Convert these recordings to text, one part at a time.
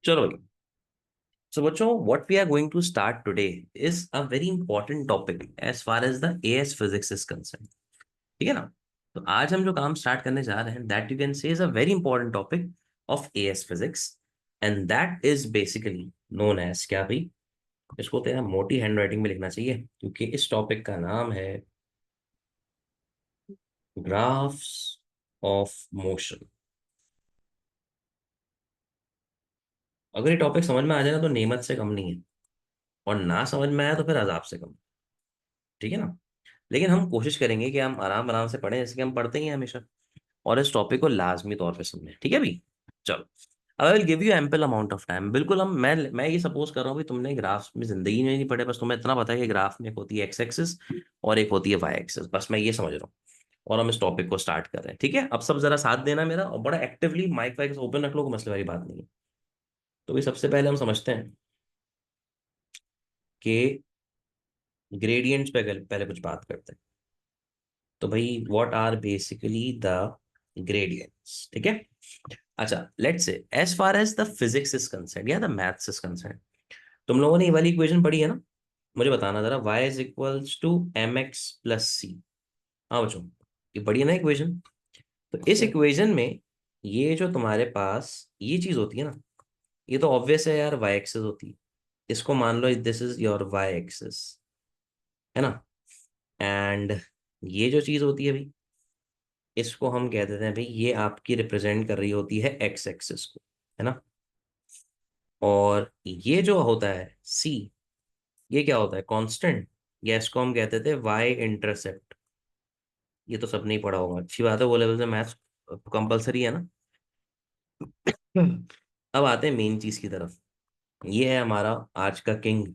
चलो भाई। So बच्चों, what we are going to start today is a very important topic as far as the AS physics is concerned. ठीक है ना? तो आज हम जो काम स्टार्ट करने जा रहे हैं, that you can say is a very important topic of AS physics, and that is basically known as क्या भाई? इसको तेरा मोटी हैंड राइटिंग में लिखना चाहिए क्योंकि इस टॉपिक का नाम है ग्राफ्स ऑफ मोशन। अगर ये टॉपिक समझ में आ जाए ना तो नेमत से कम नहीं है, और ना समझ में आया तो फिर अजाब से कम। ठीक है ना? लेकिन हम कोशिश करेंगे कि हम आराम आराम से पढ़ें जैसे कि हम पढ़ते ही हैं हमेशा, और इस टॉपिक को लाजमी तौर पे समझें। ठीक है भाई? चलो, I will give you ample amount of time. बिल्कुल, मैं ये सपोज कर रहा हूँ कि तुमने ग्राफ में जिंदगी में नहीं पढ़े, बस तुम्हें इतना पता है कि ग्राफ में एक होती है एक्स एक्सिस और एक होती है वाई एक्सिस, बस मैं ये समझ रहा हूँ। और हम इस टॉपिक को स्टार्ट कर रहे हैं। ठीक है? अब सब जरा साथ देना मेरा, और बड़ा एक्टिवली माइक वाइक ओपन रख लो, कोई मसले वाली बात नहीं है। तो भाई सबसे पहले हम समझते हैं कि ग्रेडियंट्स पे पहले कुछ बात करते हैं। तो भाई what are basically the gradients? ठीक है? अच्छा, let's say as far as the physics is concern या द मैथ्स इज कंसर्न, तुम लोगों ने ये वाली इक्वेशन पढ़ी है ना? मुझे बताना जरा, y is equals to m x plus c. हाँ बच्चों, ये पढ़ी है ना इक्वेशन? तो इस इक्वेशन में ये जो तुम्हारे पास ये चीज होती है ना, ये तो ऑब्वियस है यार, y एक्सिस होती है। इसको मान लो this is your y axis, है ना? एंड ये जो चीज होती है भाई, इसको हम कह देते हैं भाई ये आपकी रिप्रेजेंट कर रही होती है एक्स एक्सिस को, है ना? और ये जो होता है सी, ये क्या होता है? कांस्टेंट, या इसको हम कहते थे वाई इंटरसेप्ट। ये तो सबने ही पढ़ा होगा, अच्छी बात है, वो लेवल से मैथ्स कंपलसरी है ना। अब आते हैं मेन चीज की तरफ। ये है हमारा आज का किंग,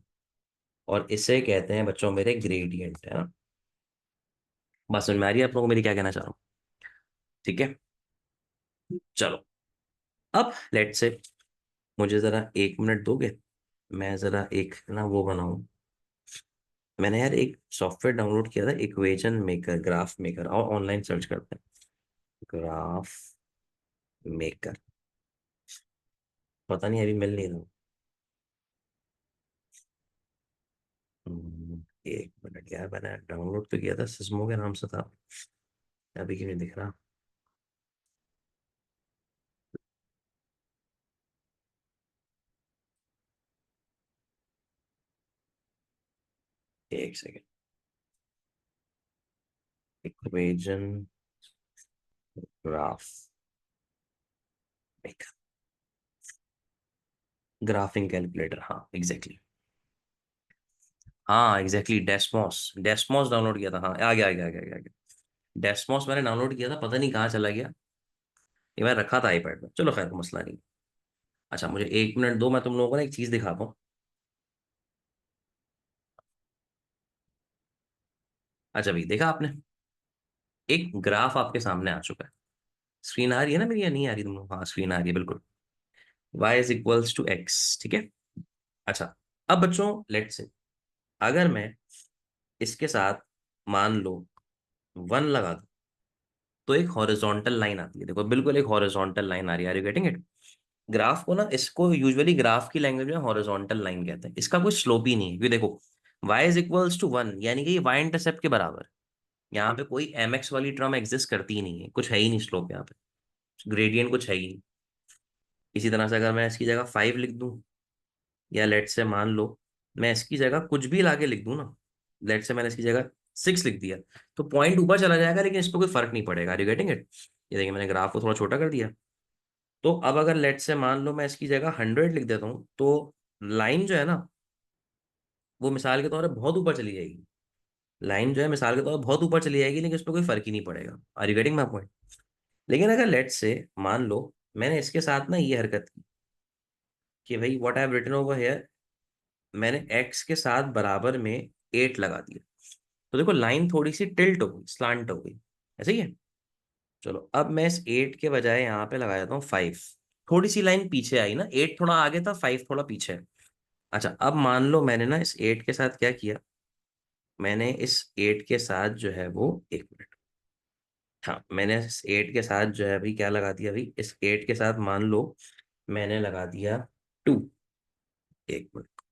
और इसे कहते हैं बच्चों मेरे ग्रेडियंट, है ना? बात समझ में आ रही है आप लोगों को मेरी क्या कहना चाह रहा हूँ? ठीक है, चलो। अब लेट से मुझे जरा 1 मिनट दोगे, मैं जरा एक ना वो बनाऊं। मैंने यार एक सॉफ्टवेयर डाउनलोड किया था, इक्वेशन मेकर, ग्राफ मेकर, और ऑनलाइन सर्च करते हैं ग्राफ मेकर। पता नहीं अभी मिल नहीं रहा। 1 मिनट यार, मैंने डाउनलोड तो किया था, सिस्मो के नाम से था, अभी क्यों नहीं दिख रहा? एक second. Equation graph maker, graphic calculator, हाँ एग्जैक्टली। हाँ एग्जैक्टली, डेस्मोस, डेस्मोस डाउनलोड किया था। हाँ आ गया आ गया आ गया आ गया। डेस्मोस मैंने डाउनलोड किया था, पता नहीं कहाँ चला गया। ये मैं रखा था आईपैड में, चलो खैर, कोई मसला नहीं। अच्छा, मुझे 1 मिनट दो, मैं तुम लोगों को ना एक चीज दिखाता हूँ। अच्छा भाई, देखा आपने? एक ग्राफ आपके सामने आ चुका है। स्क्रीन आ रही है ना मेरी, या नहीं आ रही तुम लोग? हाँ स्क्रीन आ रही है बिल्कुल। y is equals to x, ठीक है? अच्छा, अब बच्चों लेट्स से, अगर मैं इसके साथ मान लो 1 लगा दूं, तो एक हॉरिजॉन्टल लाइन आती है। देखो बिल्कुल एक हॉरिजॉन्टल लाइन आ रही है। Are you getting it? Graph को ना, इसको यूजुअली ग्राफ की लैंग्वेज में हॉरिजॉन्टल लाइन कहते हैं। इसका कोई स्लोप ही नहीं है, क्योंकि देखो y इज इक्वल्स टू 1, यानी कि ये y इंटरसेप्ट के बराबर है। यहाँ पे कोई एम एक्स वाली टर्म एग्जिस्ट करती ही नहीं है, कुछ है ही नहीं स्लोप यहाँ पे, ग्रेडियंट कुछ है ही नहीं। इसी तरह से अगर मैं इसकी जगह 5 लिख दूं, या लेट से मान लो मैं इसकी जगह कुछ भी लाके लिख दूं ना, लेट से मैंने इसकी जगह 6 लिख दिया, तो पॉइंट ऊपर चला जाएगा, लेकिन इस पर कोई फर्क नहीं पड़ेगा। Are you getting it? ये देखिए, मैंने ग्राफ को थोड़ा छोटा कर दिया। तो अब अगर लेट से मान लो मैं इसकी जगह 100 लिख देता हूँ, तो लाइन जो है ना, वो मिसाल के तौर पर बहुत ऊपर चली जाएगी। लाइन जो है मिसाल के तौर पर बहुत ऊपर चली जाएगी, लेकिन इस पर कोई फर्क ही नहीं पड़ेगा। Are you getting my point? लेकिन अगर लेट से मान लो मैंने इसके साथ ना ये हरकत की कि भाई what I have written over here, मैंने x के साथ बराबर में 8 लगा दिया, तो देखो लाइन थोड़ी सी टिल्ट हो गई, स्लांट हो गई। ऐसे ही है? चलो, अब मैं इस 8 के बजाय यहाँ पे लगा देता हूँ 5। थोड़ी सी लाइन पीछे आई ना, 8 थोड़ा आगे था, 5 थोड़ा पीछे है। अच्छा, अब मान लो मैंने ना इस 8 के साथ क्या किया, मैंने इस 8 के साथ जो है वो, 1 मिनट, हाँ मैंने इस 8 के साथ जो है भाई क्या लगा दिया, भाई इस 8 के साथ मान लो मैंने लगा दिया टू। एक मिनट।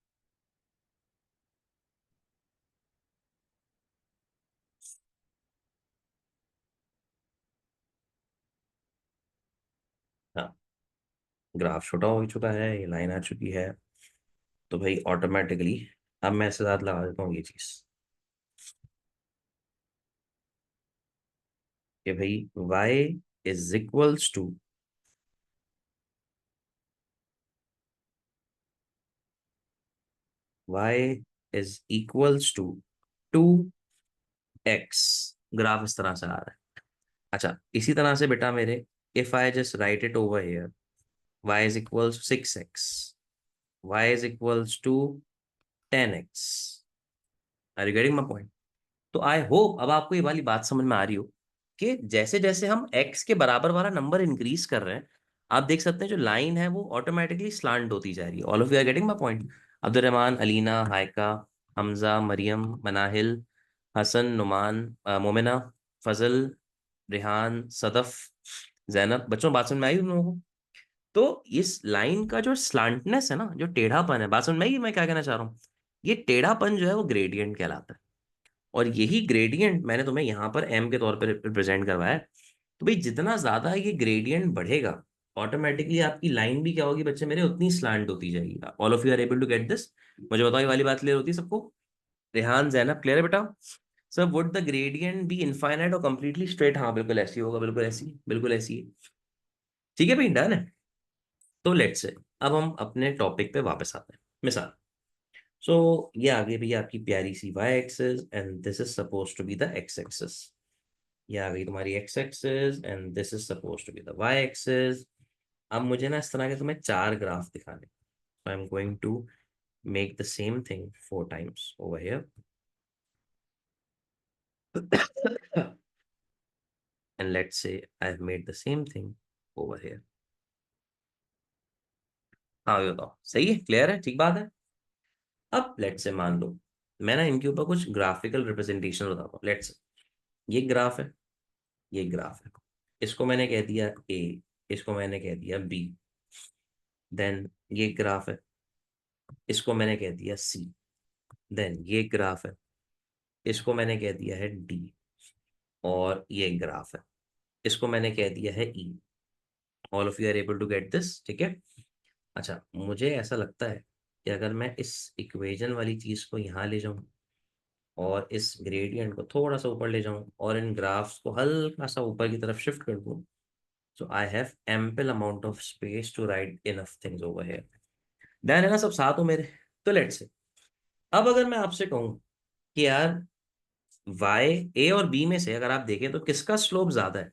हाँ, ग्राफ छोटा हो चुका है, ये लाइन आ चुकी है। तो भाई ऑटोमेटिकली अब मैं इसके साथ लगा देता हूँ ये चीज कि भाई y is equals to, y is equals to 2x। Graph इस तरह से आ रहा है। अच्छा, इसी तरह से बेटा मेरे, if I just write it over here, y is equals 6x, y is equals to 10x। Are you getting my point? तो आई होप अब आपको ये वाली बात समझ में आ रही हो कि जैसे जैसे हम x के बराबर वाला नंबर इंक्रीज कर रहे हैं, आप देख सकते हैं जो लाइन है वो ऑटोमेटिकली स्लांट होती जा रही है। All of you are getting my point? Abdul Rahman, Alina, Hayka, Hamza, Maryam, Manahil, Hasan, Numan, Momina, Fazal, Rehan, Sadaf, Zainab, बच्चों बात समझ में आई तुम लोगों को? तो इस लाइन का जो स्लांटनेस है ना, जो टेढ़ापन है, बात समझ में आई मैं क्या कहना चाह रहा हूँ? ये टेढ़ापन जो है वो ग्रेडियंट कहलाता है। और यही ग्रेडियंट मैंने तुम्हें यहाँ पर एम के तौर पर रिप्रेजेंट करवाया है। तो भाई जितना ज्यादा ये ग्रेडियंट बढ़ेगा, ऑटोमेटिकली आपकी लाइन भी क्या होगी बच्चे मेरे, उतनी स्लांट होती जाएगी। All of you are able to get this? मुझे बताओ ये वाली बात क्लियर होती है सबको? रेहान, जैनब, क्लियर है बेटा? Sir would the gradient B infinite और कंप्लीटली स्ट्रेट? हाँ बिल्कुल ऐसी होगा, बिल्कुल ऐसी, बिल्कुल ऐसी है। ठीक है भाई, डन है। तो लेट्स से अब हम अपने टॉपिक पे वापस आते हैं। मिसाल, सो ये आगे भी आपकी प्यारी सी y axis and this is suppose to be the x axis. ये आ गई तुम्हारी x axis and this is suppose to be the y axis. अब मुझे ना इस तरह के तुम्हें चार ग्राफ दिखाने, so I'm going to make the same thing 4 times over here and let's say I've made the same thing over here. हाँ ये बताओ, सही है, क्लियर है, ठीक बात है। अब लेट्स से मान लो मैं ना इनके ऊपर कुछ ग्राफिकल रिप्रेजेंटेशन बताता हूँ। लेट्स, ये ग्राफ है, ये ग्राफ है, इसको मैंने कह दिया ए, इसको मैंने कह दिया बी। देन ये ग्राफ है, इसको मैंने कह दिया सी। देन ये ग्राफ है, इसको मैंने कह दिया है डी। और ये ग्राफ है, इसको मैंने कह दिया है ई। All of you are able to get this? ठीक है। अच्छा, मुझे ऐसा लगता है कि अगर मैं इस इक्वेशन वाली चीज को यहाँ ले जाऊं और इस ग्रेडियंट को थोड़ा सा ऊपर ले जाऊं और इन ग्राफ्स को हल्का सा ऊपर की तरफ शिफ्ट कर दूं, so I have ample amount of space to write enough things over here. Done है ना सब साथ हो मेरे? तो लेट्स से, अब अगर मैं आपसे कहूं कि यार वाई, ए और बी में से अगर आप देखें तो किसका स्लोप ज्यादा है,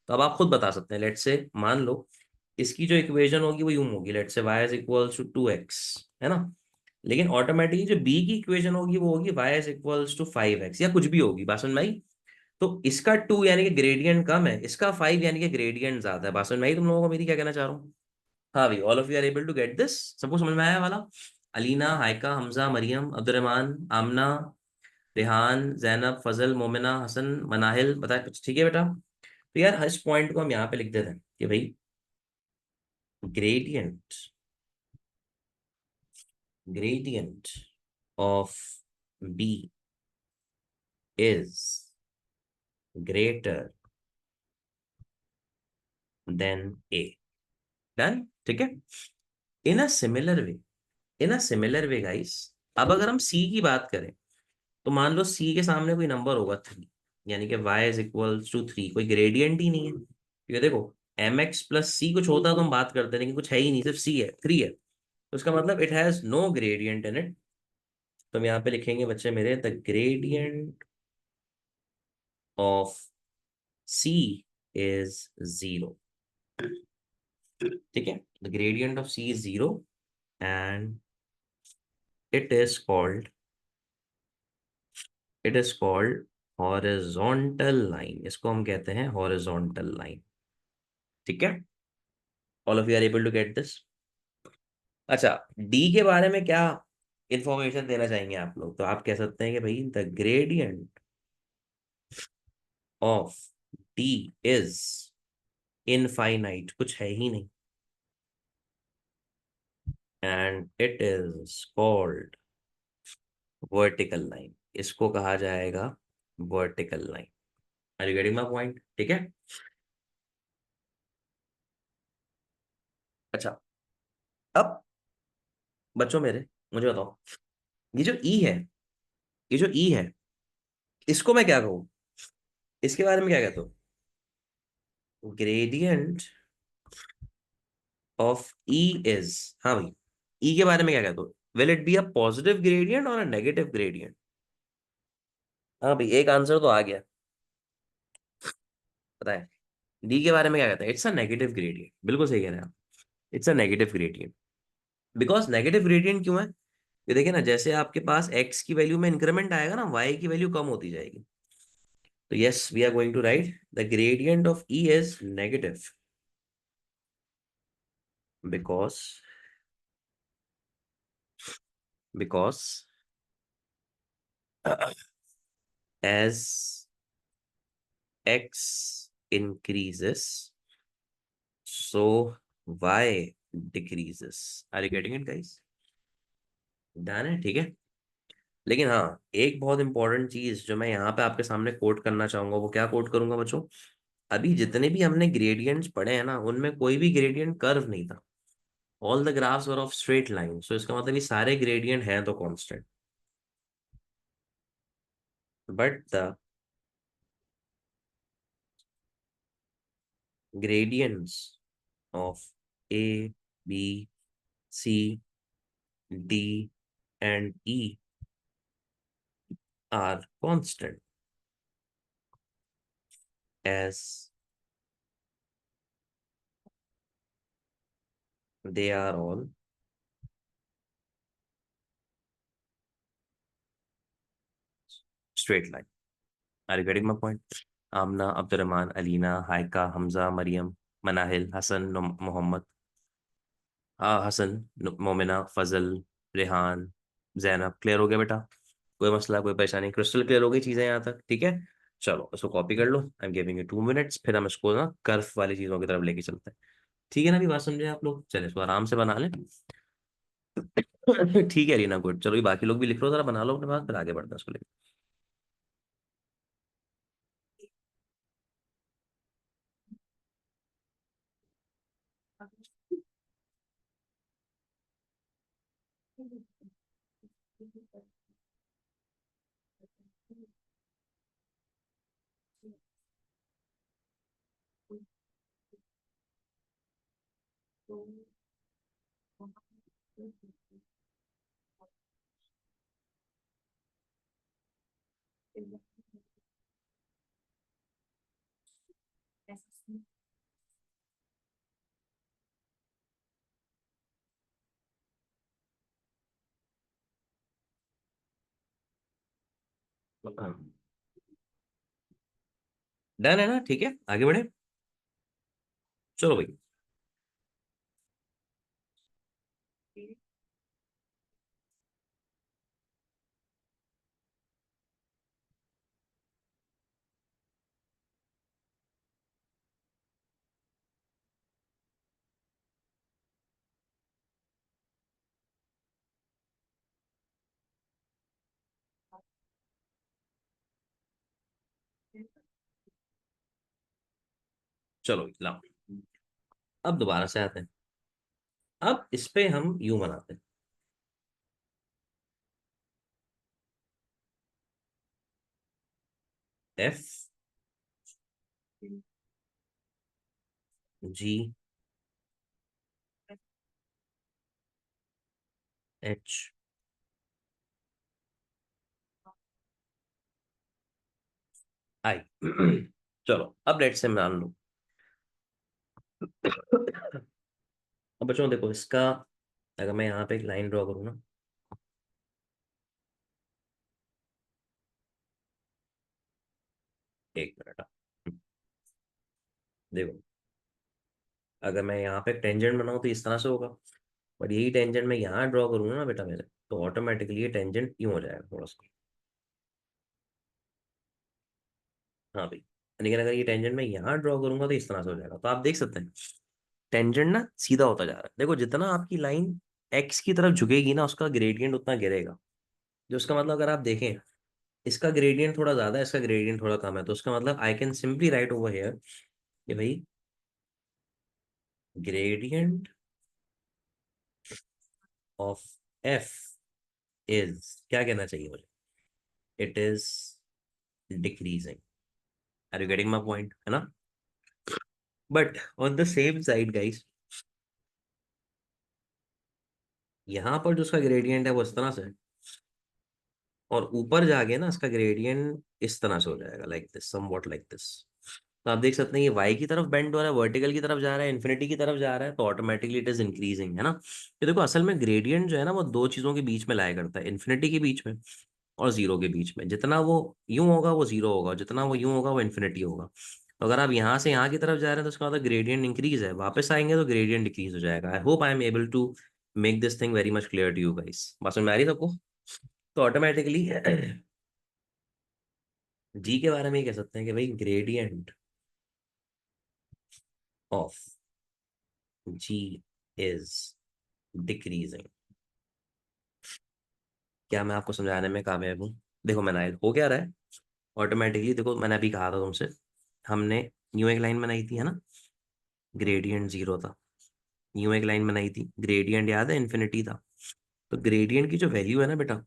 तो अब आप खुद बता सकते हैं। लेट्स से मान लो इसकी जो इक्वेशन होगी वो यूं होगी, let's say Y is equals to 2x, है ना? लेकिन ऑटोमेटिकली जो बी की इक्वेशन होगी वो होगी Y is equals to 5x, या कुछ भी होगी, बात समझ में आई? तो इसका 2 यानी कि ग्रेडियंट कम है, इसका 5 यानी कि ग्रेडियंट ज्यादा है। बात समझ में आई तुम लोगों को मेरी, क्या कहना चाह रहा हूँ? हाँ भाई, all of you are able to get this? सबको समझ में आया वाला? अलीना, हायका, हमजा, मरियम, अब्दुलरहमान, आमना, रेहान, जैनब, फजल, मोमिना, हसन, मनाहिल, बता कुछ? ठीक है बेटा। तो यार इस पॉइंट को हम यहाँ पे लिख देते हैं कि भाई gradient, gradient of B is greater than A. Done, ठीक है। In a similar way, in a similar way guys, अब अगर हम सी की बात करें तो मान लो सी के सामने कोई नंबर होगा 3, यानी कि y इज इक्वल टू 3, कोई ग्रेडियंट ही नहीं है, क्योंकि देखो एम एक्स प्लस सी कुछ होता तो हम बात करते हैं, लेकिन कुछ है ही नहीं, सिर्फ सी है, 3 है। तो इसका मतलब it has no gradient in it. तो हम यहाँ पे लिखेंगे बच्चे मेरे, the gradient of C is 0। ठीक है, the gradient of C is 0 and it is called, it is called horizontal line. इसको हम कहते हैं हॉरिजॉन्टल लाइन। ठीक है, all of you are able to get this? अच्छा, डी के बारे में क्या इंफॉर्मेशन देना चाहेंगे आप लोग? तो आप कह सकते हैं कि भाई the gradient of D is infinite, कुछ है ही नहीं। And it is called vertical line. इसको कहा जाएगा vertical line. Are you getting my point? ठीक है। अच्छा, अब बच्चों मेरे, मुझे बताओ, ये जो ई है, ये जो ई है, इसको मैं क्या कहूँ? इसके बारे में क्या कहते हो? ग्रेडियंट ऑफ ई इज, हाँ भाई, ई के बारे में क्या कहते हो? Will it be a positive gradient और अ नेगेटिव ग्रेडियंट? हाँ भाई, एक आंसर तो आ गया, पता है। डी के बारे में क्या कहते हैं? It's a negative gradient. बिल्कुल सही कह रहे हैं आप, it's a negative gradient. Because negative gradient क्यों है? ये देखिए ना, जैसे आपके पास एक्स की वैल्यू में इंक्रीमेंट आएगा ना, वाई की वैल्यू कम होती जाएगी। तो yes, we are going to write the gradient of E is negative because because as x increases, so y decreases. Are you getting it, guys? Done है, ठीक है। लेकिन हाँ, एक बहुत इंपॉर्टेंट चीज जो मैं यहाँ पे आपके सामने कोट करना चाहूंगा, वो क्या कोट करूंगा बच्चों? अभी जितने भी हमने ग्रेडियंट्स पढ़े हैं ना, उनमें कोई भी ग्रेडियंट कर्व नहीं था। All the graphs were of straight line. So इसका मतलब ये सारे ग्रेडियंट हैं तो constant. But the gradients of A, B, C, D and E are constant as they are all straight line. Are you getting my point? Aamna, Abdulrahman, Alina, Haika, Hamza, Maryam, Manahil, Hasan, Mohammad, Hasan, Momina, Fazal, Rehan, Zainab. Clear हो गया बेटा? कोई मसला, कोई परेशानी? क्रिस्टल क्लियर हो गई चीजें यहाँ तक? ठीक है। चलो इसको कॉपी कर लो। I am giving you 2 minutes, फिर हम इसको ना कर्व वाली चीजों की तरफ लेके चलते हैं। ठीक है ना? अभी बात समझे आप लोग? चले इसको आराम से बना लें। ठीक है रीना, गुड। चलो ये बाकी लोग भी लिख लो, जरा बना लो अपने पास, फिर आगे बढ़ते हैं उसको लेकर। डन है ना? ठीक है, आगे बढ़े। चलो भाई। चलो भाई, लाओ। अब दोबारा से आते हैं। अब इस पे हम यूं बनाते हैं। F G H I. चलो अब लेट से मान लो। अब बच्चों देखो इसका, अगर मैं यहाँ पे एक लाइन ड्रॉ करूँ ना, एक मिनट। देखो, अगर मैं यहाँ पे टेंजेंट बनाऊँ तो इस तरह से होगा। और यही टेंजेंट मैं यहाँ ड्रॉ करूँगा ना बेटा मेरे, तो ऑटोमेटिकली ये टेंजेंट यूं हो जाएगा थोड़ा सा। हाँ भाई। लेकिन अगर ये टेंजेंट मैं यहाँ ड्रॉ करूंगा तो इस तरह से हो जाएगा। तो आप देख सकते हैं टेंजेंट ना सीधा होता जा रहा है। देखो जितना आपकी लाइन एक्स की तरफ झुकेगी ना, उसका ग्रेडियंट उतना गिरेगा। जो उसका मतलब अगर आप देखें, इसका ग्रेडियंट थोड़ा ज्यादा है, इसका ग्रेडियंट थोड़ा कम है, तो उसका मतलब I can simply write over here कि भाई ग्रेडियंट ऑफ एफ इज, क्या कहना चाहिए मुझे, it is decreasing. Are you getting my point, है ना? But on the same side guys, यहाँ पर जो उसका ग्रेडियंट है वो इस तरह से है, और ऊपर जाके ना इसका ग्रेडियंट इस तरह से हो जाएगा, like this, somewhat like this. तो आप देख सकते हैं ये वाई की तरफ बेंड हो रहा है, वर्टिकल की तरफ जा रहा है, इन्फिनिटी की तरफ जा रहा है, तो ऑटोमेटिकली इट इज इंक्रीजिंग, है ना? ये देखो असल में ग्रेडियंट जो है ना वो दो चीजों के बीच में लाया करता है, इन्फिनिटी के बीच में और जीरो के बीच में। जितना वो यूं होगा वो जीरो होगा, जितना वो यूं होगा वो इन्फिनिटी होगा। तो अगर आप यहाँ से यहाँ की तरफ जा रहे हैं तो उसका मतलब ग्रेडियंट इंक्रीज है, वापस आएंगे तो ग्रेडियंट डिक्रीज हो जाएगा। I hope I am able to make this thing very much clear to you guys. बात समझ में आ रही है सबको? तो ऑटोमेटिकली जी के बारे में ये कह सकते हैं कि भाई gradient of G is decreasing. क्या मैं आपको समझाने में कामयाब हूँ? देखो मैंने हो क्या रहा है ऑटोमेटिकली, देखो मैंने अभी कहा था तुमसे, हमने यूं एक लाइन बनाई थी, है ना? ग्रेडियंट जीरो था, यूं एक लाइन बनाई थी, ग्रेडियंट याद है इन्फिनिटी था। तो ग्रेडियंट की जो वैल्यू है ना बेटा,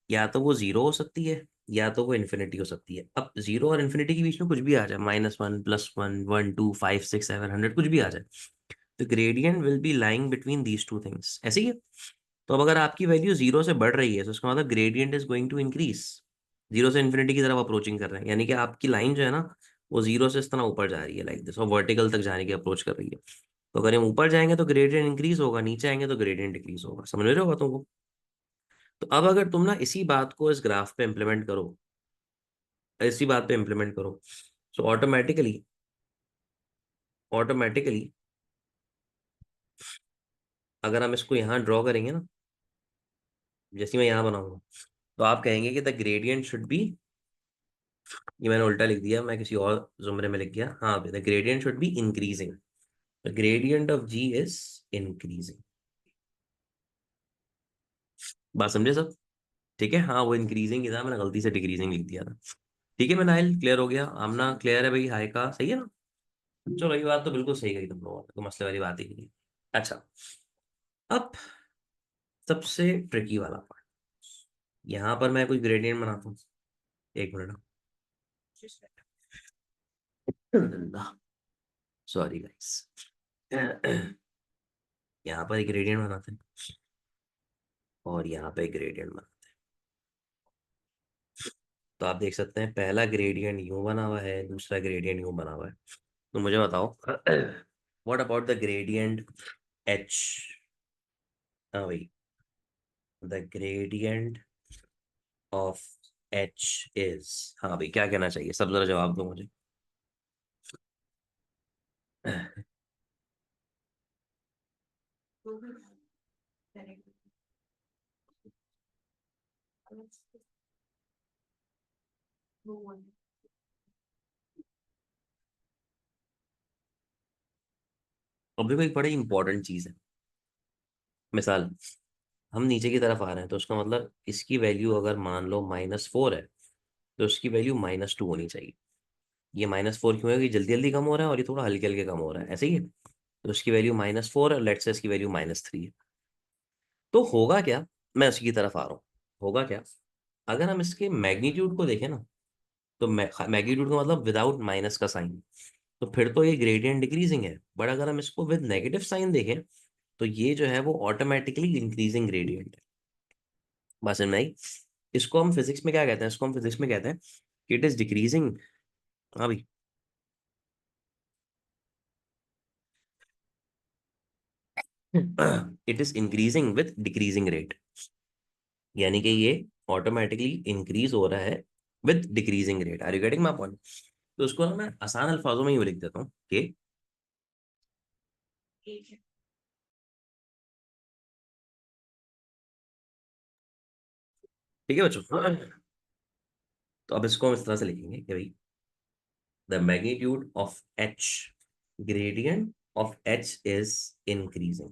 या तो वो जीरो हो सकती है या तो वो इन्फिनिटी हो सकती है। अब जीरो और इन्फिनिटी के बीच में कुछ भी आ जाए, -1 +1 1 2 5 6 7 100 कुछ भी आ जाए, तो gradient will be lying between these two things, ऐसे ही है। तो अब अगर आपकी वैल्यू जीरो से बढ़ रही है तो उसका मतलब gradient is going to increase, zero से इन्फिनिटी की तरफ अप्रोचिंग कर रहे हैं, यानी कि आपकी लाइन जो है ना वो जीरो से इस तरह ऊपर जा रही है लाइक दिस, और वर्टिकल तक जाने की अप्रोच कर रही है। तो अगर हम ऊपर जाएंगे तो ग्रेडियंट इंक्रीज होगा, नीचे आएंगे तो ग्रेडियंट डिक्रीज होगा। समझ रहे हो बातों को? तो अब अगर तुम ना इसी बात को इस ग्राफ पे इम्प्लीमेंट करो, इसी बात पे इम्प्लीमेंट करो, सो ऑटोमेटिकली, ऑटोमेटिकली अगर हम इसको यहाँ ड्रॉ करेंगे ना, जैसे मैं यहाँ बनाऊंगा, तो आप कहेंगे कि द ग्रेडियंट शुड बी, ये मैंने उल्टा लिख दिया, मैं किसी और जुमरे में लिख गया, हाँ the gradient should be increasing, the gradient of G is increasing. बात समझे सब? ठीक है, हाँ वो इंक्रीजिंग ही था, मैंने गलती से डिक्रीजिंग लिख दिया था। ठीक है मिनाइल, क्लियर हो गया? आमना क्लियर है भाई? हाय का सही है ना? चलो ये बात तो बिल्कुल सही कही तुम लोगों ने, तो मसले वाली बात ही नहीं है। अच्छा, अब सबसे ट्रिकी वाला पार्ट, यहाँ पर मैं कोई ग्रेडियंट बनाता हूँ, एक मिनट, सॉरी गाइस। यहाँ पर एक ग्रेडियंट बनाते हैं और यहाँ पे एक ग्रेडियंट बनाते हैं। तो आप देख सकते हैं पहला ग्रेडियंट यूं बना हुआ है, दूसरा ग्रेडियंट यूं बना हुआ है। तो मुझे बताओ what about the gradient H? हाँ भाई, the gradient of H is, हाँ भाई क्या कहना चाहिए, सब जरा जवाब दो मुझे। अब देखो एक बड़ी इंपॉर्टेंट चीज है, मिसाल हम नीचे की तरफ आ रहे हैं तो उसका मतलब इसकी वैल्यू अगर मान लो -4 है तो उसकी वैल्यू -2 होनी चाहिए। ये -4 क्यों है? कि जल्दी जल्दी कम हो रहा है और ये थोड़ा हल्के हल्के कम हो रहा है, ऐसे ही है। तो उसकी वैल्यू -4 है, लेट से इसकी वैल्यू -3 है। तो होगा क्या, मैं उसी की तरफ आ रहा हूँ, होगा क्या अगर हम इसके मैग्नीट्यूड को देखें ना, तो मैग्नीट्यूड का मतलब विदाउट माइनस का साइन, तो फिर तो ये ग्रेडियंट डिक्रीजिंग है। बट अगर हम इसको विद नेगेटिव साइन देखें तो ये जो है वो ऑटोमेटिकली इंक्रीजिंग ग्रेडियंट है। बस में आई। इसको हम फिजिक्स में क्या कहते हैं, इसको हम फिजिक्स में कहते हैं कि इट इज डिक्रीजिंग। हाँ भाई, it is increasing with decreasing rate, यानी कि ये ऑटोमेटिकली इंक्रीज हो रहा है with decreasing rate. Are you getting my point? तो उसको ना मैं आसान अल्फाजों में ही लिख देता हूँ कि, ठीक है बच्चों? तो अब इसको हम इस तरह से लिखेंगे कि भाई the magnitude of H, gradient of H is increasing.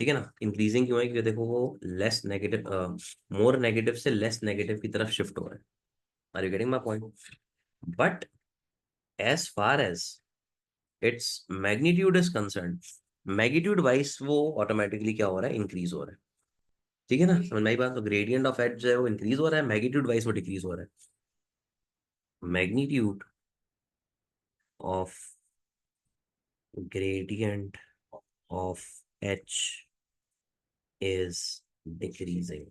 ठीक है ना। इंक्रीजिंग क्यों है, क्योंकि देखो वो लेस नेगेटिव, मोर नेगेटिव से लेस नेगेटिव की तरफ शिफ्ट हो रहा है। Are you getting my point? But as far as its magnitude is concern, magnitude wise वो ऑटोमेटिकली क्या हो रहा है, इंक्रीज हो रहा है। ठीक है ना, समझ में आई बात? तो ग्रेडियंट ऑफ एच जो है वो इंक्रीज हो रहा है, मैग्नीट्यूड वाइज वो डिक्रीज हो रहा है। Magnitude of gradient of h is decreasing।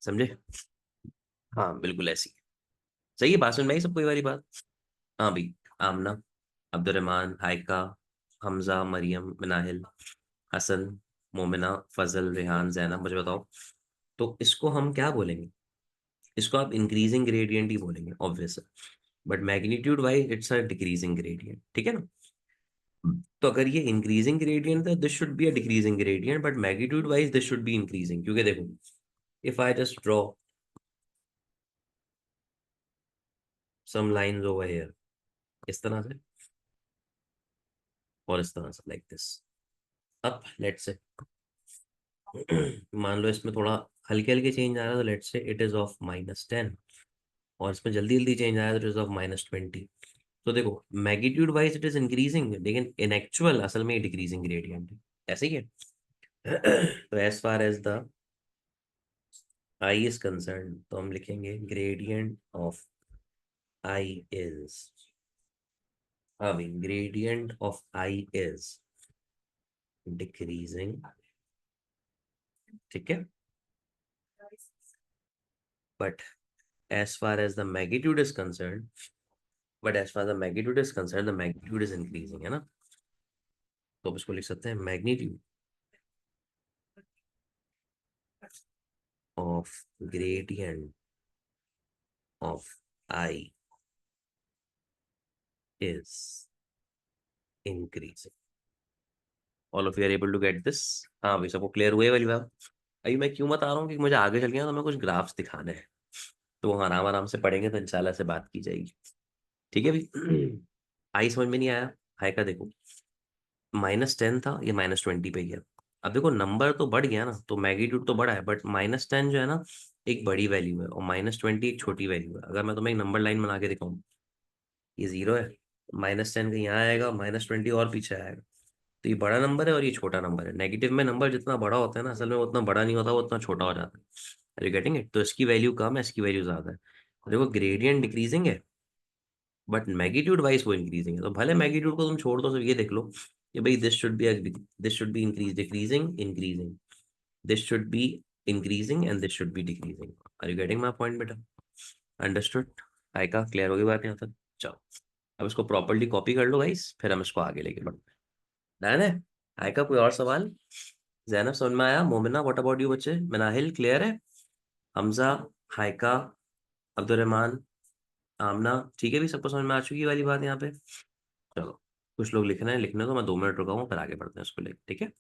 समझे? हाँ बिल्कुल ऐसी। सही है, बात समझ में आई सबको ये वाली बात? हाँ भाई। आमना, अब्दुलरहमान, हाइका, हमजा, मरियम, मिनाहिल, हसन, मोमिना, फजल, रेहान, जैनब, मुझे बताओ। तो इसको हम क्या बोलेंगे? इसको आप इंक्रीजिंग ग्रेडियंट ही बोलेंगे ऑब्वियस है। But magnitude wise it's a decreasing gradient, ठीक है ना। तो अगर ये इंक्रीजिंग ग्रेडियंट है, this should be a decreasing gradient, but magnitude wise this should be increasing, क्योंकि देखो if I just draw some lines over here, इस तरह से और इस तरह से, लाइक दिस। अब लेट्स से मान लो इसमें थोड़ा हल्के हल्के चेंज आ रहा है, तो let's say it is of -10, और इसमें जल्दी जल्दी चेंज आया तो इट इज ऑफ -20। तो देखो magnitude wise it is increasing, लेकिन इन एक्चुअल असल में डिक्रीजिंग ग्रेडियंट है। ऐसे ही है। तो as far as the I is concern, तो हम लिखेंगे ग्रेडियंट ऑफ आई इज, अभी gradient of I is decreasing, ठीक है। But as far as the magnitude is concerned, but as far as the magnitude is concerned, the magnitude is increasing, है ना। तो अब इसको लिख सकते हैं magnitude of gradient of I is increasing। All of you are able to get this? हाँ भाई, सबको क्लियर हुए वाली बात? अभी मैं क्यों बता रहा हूँ कि मुझे आगे चल गया तो मैं कुछ ग्राफ्स दिखाने हैं, तो वो आराम आराम से पढ़ेंगे तो इंशाल्लाह से बात की जाएगी। ठीक है भाई। आई समझ में नहीं आया? हाई का देखो, -10 था, ये -20 पे गया। अब देखो नंबर तो बढ़ गया ना, तो मैग्नीट्यूड तो बढ़ा है, बट -10 जो है ना एक बड़ी वैल्यू है, और -20 एक छोटी वैल्यू है। अगर मैं तुम्हें एक नंबर लाइन बना के दिखाऊं, ये 0 है, -10 कहीं यहाँ आएगा, -20 और पीछे आएगा। तो ये बड़ा नंबर है और ये छोटा नंबर है। नेगेटिव में नंबर जितना बड़ा होता है ना, असल में वो उतना बड़ा नहीं होता, वो उतना छोटा हो जाता है। You getting it? तो इसकी वैल्यू कम है, इसकी वैल्यू ज्यादा है। देखो ग्रेडियंट डिक्रीजिंग है, बट मैग्नीट्यूड वाइज वो इंक्रीजिंग है। तो भले मैग्नीट्यूड को तुम छोड़ दो, सिर्फ ये देख लो कि भाई this should be increase decreasing increasing, this should be increasing and this should be decreasing. Are you getting my point बेटा? अंडरस्टूड? आई का क्लियर होगी बात यहाँ तक? चलो अब इसको प्रॉपर्ली कॉपी कर लो गाइस, फिर हम इसको आगे लेके बढ़ते हैं। डन है? आई का कोई और सवाल? जैनब समझ में आया? मोमिना व्हाट अबाउट यू बच्चे? मिनाहिल क्लियर है? हमजा, हाइका, अब्दुलरहमान, आमना, ठीक है भी? सबको समझ में आ चुकी है वाली बात यहाँ पे? चलो कुछ लोग लिखना है, लिखने तो मैं 2 मिनट रुका हूँ, फिर आगे बढ़ते हैं उसको लेकर, ठीक है।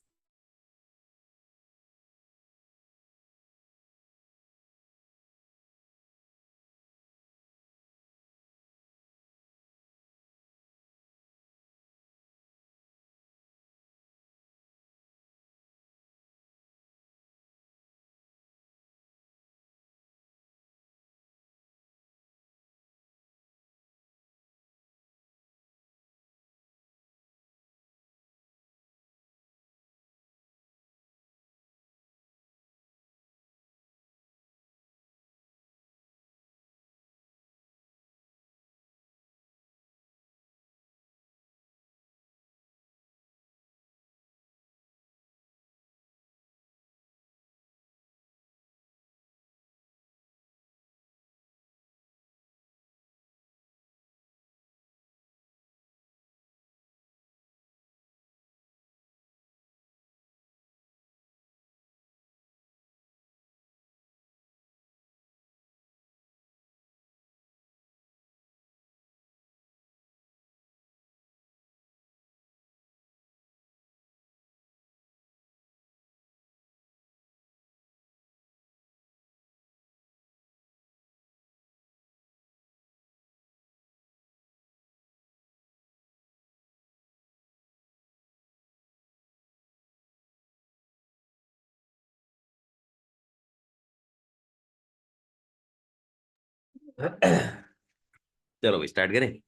चलो भाई स्टार्ट करें।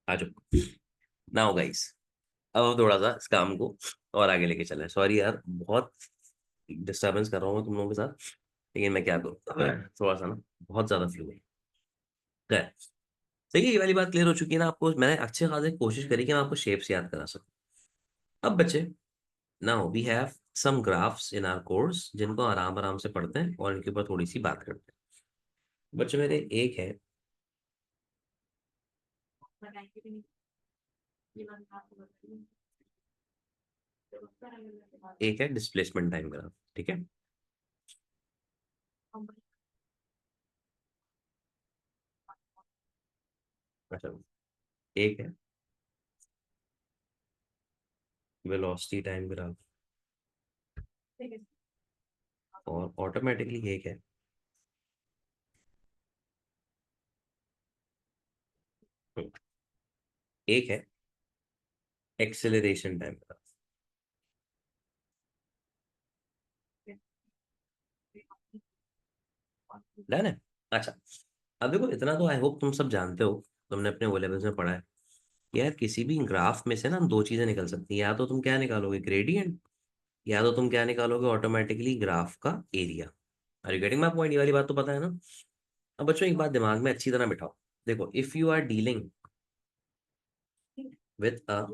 आ जाओ। नाउ गाइस, अब हम थोड़ा सा इस काम को और आगे लेके चले। सॉरी यार, बहुत डिस्टरबेंस कर रहा हूँ मैं तुम लोगों के साथ, लेकिन मैं क्या करूँ, थोड़ा सा ना बहुत ज्यादा फ्लू है। खैर, सही है, ये वाली बात क्लियर हो चुकी है ना आपको। मैंने अच्छे खासे कोशिश करी कि मैं आपको शेप्स याद करा सकूं। अब बच्चे, now we have some graphs in our course, जिनको आराम आराम से पढ़ते हैं और इनके ऊपर थोड़ी सी बात करते हैं। बच्चे मेरे एक है डिस्प्लेसमेंट टाइम ग्राफ, ठीक है। अच्छा, एक है वेलोसिटी टाइम ग्राफ, और ऑटोमेटिकली एक है एक है एक्सेलरेशन टाइम ग्राफ। डन है। अच्छा, अब देखो, इतना तो आई होप तुम सब जानते हो, तुमने अपने ओ लेवल्स में पढ़ा है। यार किसी भी ग्राफ में से ना दो चीजें निकल सकती हैं, या तो तुम क्या निकालोगे, ग्रेडियंट, या तो तुम क्या निकालोगे, ऑटोमेटिकली ग्राफ का area. Are you getting my point? ये वाली बात तो पता है ना। अब बच्चों एक बात दिमाग में अच्छी तरह बिठाओ। देखो, with a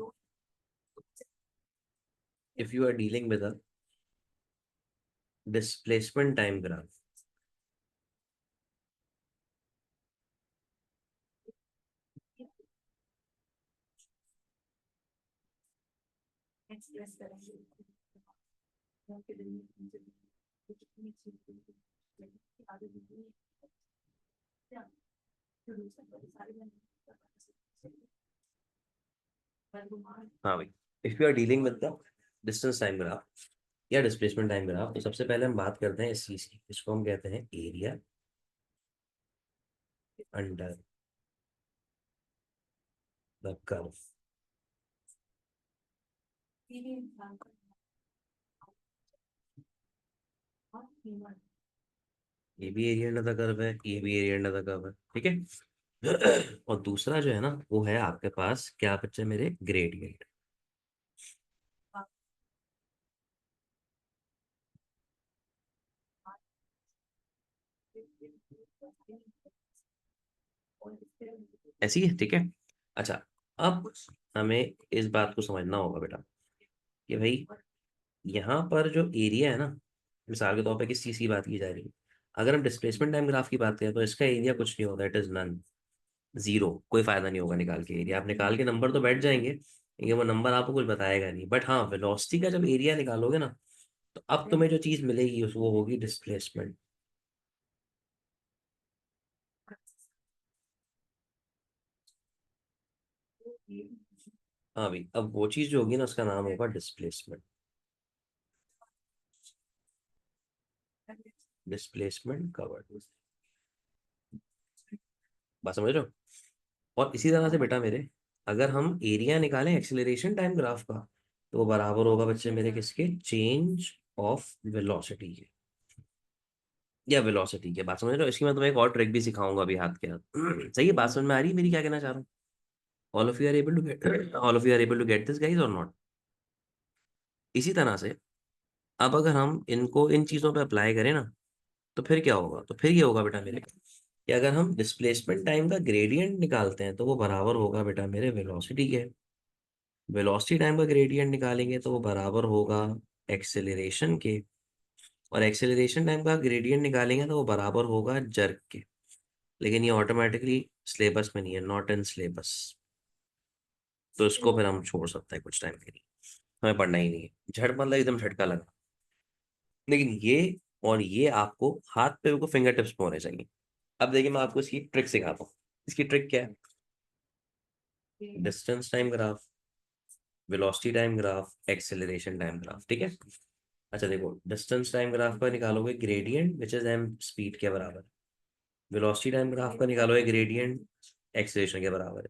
if you are dealing with a displacement time graph, हाँ भाई, if you are dealing with the distance time graph या डिस्प्लेसमेंट टाइम ग्राफ, तो सबसे पहले हम बात करते हैं इस चीज की, इसको हम कहते हैं एरिया अंडर द कर्व। ये भी एरिया अंडर द कर्व है, ये भी एरिया अंडर द कर्व है, ठीक है। और दूसरा जो है ना, वो है आपके पास क्या बच्चे मेरे, ग्रेडियंट। ऐसी है, ठीक है। अच्छा, अब हमें इस बात को समझना होगा बेटा कि भाई यहाँ पर जो एरिया है ना, मिसाल के तौर पे किस चीज़ की बात की जा रही है, अगर हम डिस्प्लेसमेंट टाइम ग्राफ की बात करें तो इसका एरिया कुछ नहीं होता, इट इज नन, जीरो। कोई फायदा नहीं होगा निकाल के एरिया, आप निकाल के नंबर तो बैठ जाएंगे, लेकिन वो नंबर आपको कुछ बताएगा नहीं। बट हाँ, वेलोसिटी का जब एरिया निकालोगे ना, तो अब तुम्हें जो चीज मिलेगी वो होगी डिस्प्लेसमेंट। हाँ भाई, अब वो चीज जो होगी ना, उसका नाम होगा डिस्प्लेसमेंट। डिस्प्लेसमेंट कवर्ड, बात समझ रहे हो। और इसी तरह से बेटा मेरे, अगर हम एरिया निकालें एक्सीलरेशन टाइम ग्राफ का, तो वो बराबर होगा बच्चे मेरे किसके, चेंज ऑफ वेलोसिटी के, या वेलोसिटी के। बात समझ रहे हो। इसकी मैं तुम्हें एक और ट्रिक भी सिखाऊंगा अभी हाथ के हाथ। सही है, बात समझ में आ रही है मेरी, क्या कहना चाह रहा हूँ? All of you are able to get all of you are able to get this guys और नॉट? इसी तरह से अब अगर हम इनको इन चीजों पे अप्लाई करें ना, तो फिर क्या होगा, तो फिर ये होगा बेटा मेरे कि अगर हम डिस्प्लेसमेंट टाइम का ग्रेडियंट निकालते हैं, तो वो बराबर होगा बेटा मेरे वेलोसिटी के। वेलोसिटी टाइम का ग्रेडियंट निकालेंगे तो वो बराबर होगा एक्सेलरेशन के, और एक्सेलरेशन टाइम का ग्रेडियंट निकालेंगे तो वो बराबर होगा जर्क के। लेकिन ये ऑटोमेटिकली सिलेबस में नहीं है, नॉट इन सिलेबस, तो इसको फिर हम छोड़ सकते हैं कुछ टाइम के लिए, हमें पढ़ना ही नहीं है। झट मतलब एकदम झटका लगा। लेकिन ये और ये आपको हाथ पे को फिंगर टिप्स पे होने चाहिए। अब देखिए, मैं आपको इसकी ट्रिक सिखाता हूँ। इसकी ट्रिक क्या है, distance time graph, velocity time graph, acceleration time graph, ठीक है। अच्छा देखो, डिस्टेंस टाइम ग्राफ का निकालोगे gradient which is M speed के बराबर, वेलोसिटी टाइम ग्राफ का निकालोगे ग्रेडियंट एक्सेलरेशन के बराबर है,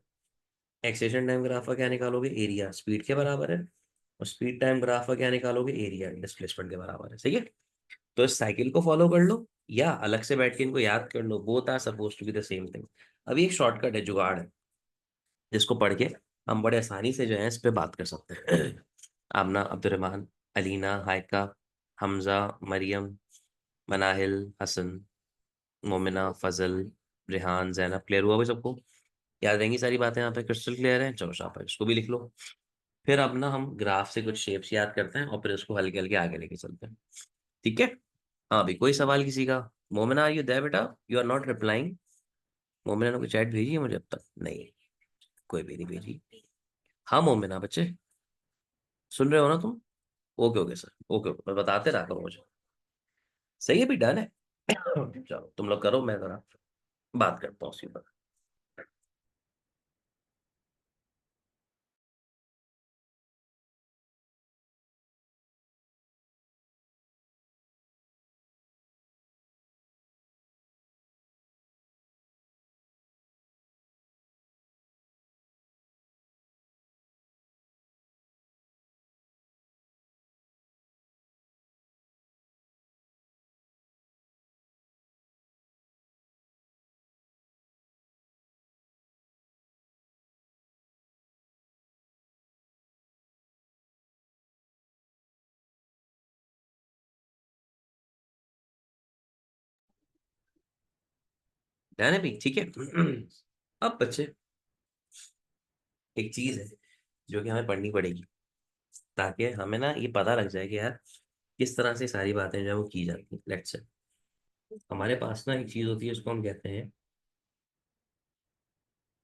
एक्सेलरेशन टाइम ग्राफ का क्या निकालोगे, एरिया स्पीड के बराबर है, और स्पीड टाइम ग्राफ का क्या निकालोगे, एरिया डिस्प्लेसमेंट के बराबर है, सही है। तो इस साइकिल को फॉलो कर लो या अलग से बैठ के इनको याद कर लो, both are suppose to be the same thing. अभी एक शॉर्टकट है, जुगाड़ है, जिसको पढ़ के हम बड़े आसानी से जो है इस पे बात कर सकते हैं। आमना, अब्दुलरहमान, अलीना, हायका, हमजा, मरियम, मनाहिल, हसन, मोमिना, फजल, रेहान, जैनब। क्लियर हुआ भाई सबको? याद रहेंगी सारी बातें यहाँ पे? क्रिस्टल क्लियर है? चलो शाबाश, इसको भी लिख लो। फिर अब ना हम ग्राफ से कुछ शेप्स याद करते हैं और फिर उसको हल्के हल्के आगे लेके चलते हैं, ठीक है? हाँ भाई, कोई सवाल किसी का? मोमिना, आर यू देयर बेटा? You are not replying. Momina ने कोई चैट भेजी है मुझे अब तक? नहीं, कोई भी नहीं भेजी। हाँ मोमिना बच्चे, सुन रहे हो ना तुम? Okay okay sir, okay okay, मैं बताते रहा करो मुझे। सही है भी, डन है। चलो तुम लोग करो, मैं जरा बात करता हूँ उसी पर। डन है भी, ठीक है। अब बच्चे, एक चीज है जो कि हमें पढ़नी पड़ेगी, ताकि हमें ना ये पता लग जाए कि यार किस तरह से सारी बातें जो है वो की जाती हैं। लेट्स से हमारे पास ना एक चीज होती है, उसको हम कहते हैं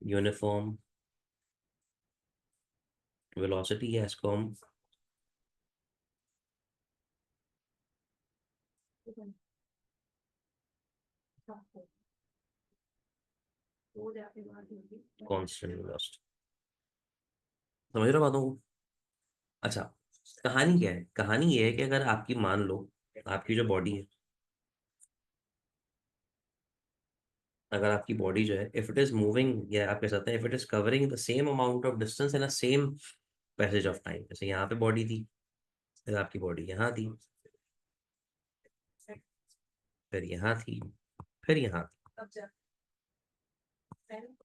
यूनिफॉर्म वेलोसिटी, या इसको हम कांस्टेंट वेलोसिटी। समझ रहे हो बातों को? अच्छा, कहानी क्या है? कहानी ये है कि अगर आपकी, मान लो आपकी जो बॉडी है, अगर आपकी बॉडी जो है, इफ इट इज मूविंग, या आप कह सकते हैं if it is covering the same amount of distance in a same passage of time. जैसे यहाँ पे बॉडी थी, फिर आपकी बॉडी यहाँ थी, फिर यहाँ थी, फिर यहाँ थी,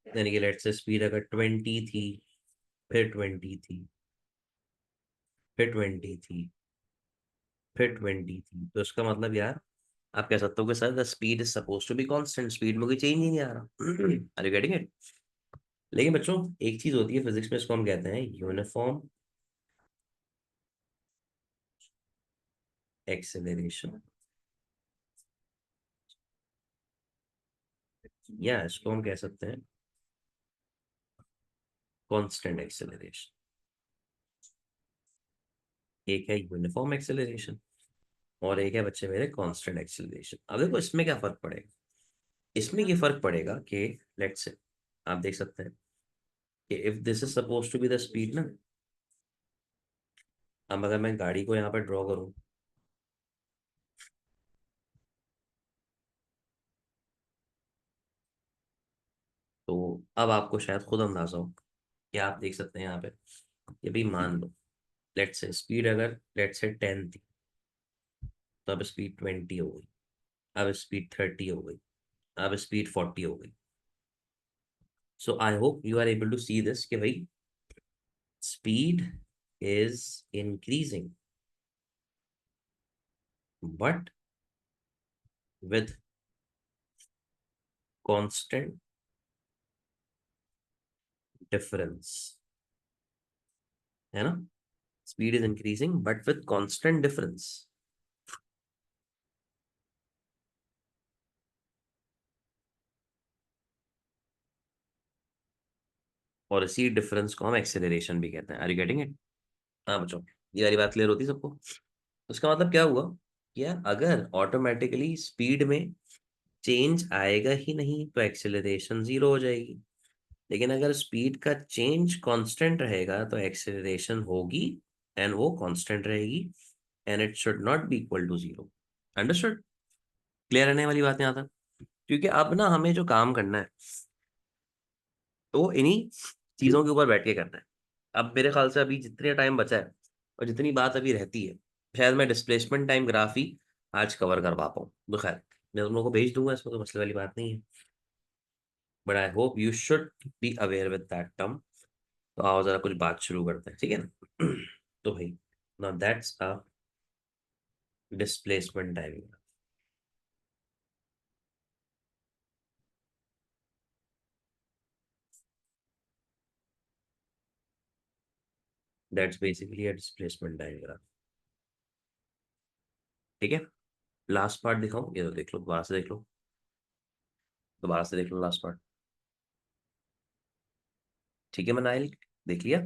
यानी कि लेट्स से स्पीड अगर 20 थी, फिर 20 थी, फिर 20 थी, फिर 20 थी, तो इसका मतलब यार आप कह सकते हो कि sir the speed is suppose to be constant, speed में कोई चेंज ही नहीं आ रहा। Are you getting it? लेकिन बच्चों, एक चीज होती है फिजिक्स में, इसको हम कहते हैं यूनिफॉर्म एक्सेलरेशन, या इसको हम कह सकते हैं कांस्टेंट एक्सेलरेशन। एक है यूनिफॉर्म एक्सेलरेशन और एक है बच्चे मेरे कांस्टेंट एक्सेलरेशन। अब देखो इसमें क्या फर्क पड़ेगा? इसमें ये फर्क पड़ेगा कि लेट्स से आप देख सकते हैं कि if this is suppose to be the speed ना, अब अगर मैं गाड़ी को यहाँ पर ड्रॉ करूँ, तो अब आपको शायद खुद अंदाजा हो कि आप देख सकते हैं यहाँ पे, ये भी मान लो लेट्स से स्पीड अगर लेट्स से 10 थी, तो अब स्पीड 20 हो गई, अब स्पीड 30 हो गई, अब स्पीड 40 हो गई। So I hope you are able to see this कि भाई speed is increasing but with constant difference, है ना? Speed is increasing but with constant difference. और इसी डिफरेंस को हम एक्सेलरेशन भी कहते हैं। Are you getting it? हाँ बच्चों, ये वाली बात क्लियर होती है सबको? उसका मतलब क्या हुआ कि यार अगर ऑटोमेटिकली स्पीड में चेंज आएगा ही नहीं तो एक्सेलरेशन जीरो हो जाएगी, लेकिन अगर स्पीड का चेंज कांस्टेंट रहेगा तो एक्सेलरेशन होगी एंड वो कांस्टेंट रहेगी, and it should not be equal to zero. Understood? Clear रहने वाली बात यहाँ तक? क्योंकि अब ना हमें जो काम करना है, तो इन्हीं चीजों के ऊपर बैठ के करना है। अब मेरे ख्याल से अभी जितने टाइम बचा है और जितनी बात अभी रहती है, शायद मैं डिस्प्लेसमेंट टाइम ग्राफ ही आज कवर करवा पाऊँ। तो खैर मैं तुम लोगों को भेज दूंगा, इसमें तो मसले वाली बात नहीं है, but I hope you should be aware with that term. तो आओ जरा कुछ बात शुरू करते हैं, ठीक है ना। तो भाई, now that's a displacement timing. That's basically a displacement diagram. ठीक है, लास्ट पार्ट दिखाऊं, ये तो देख लो, दोबारा से देख लो, दोबारा से देख लो लास्ट पार्ट। ठीक है मनाइल, देख लिया।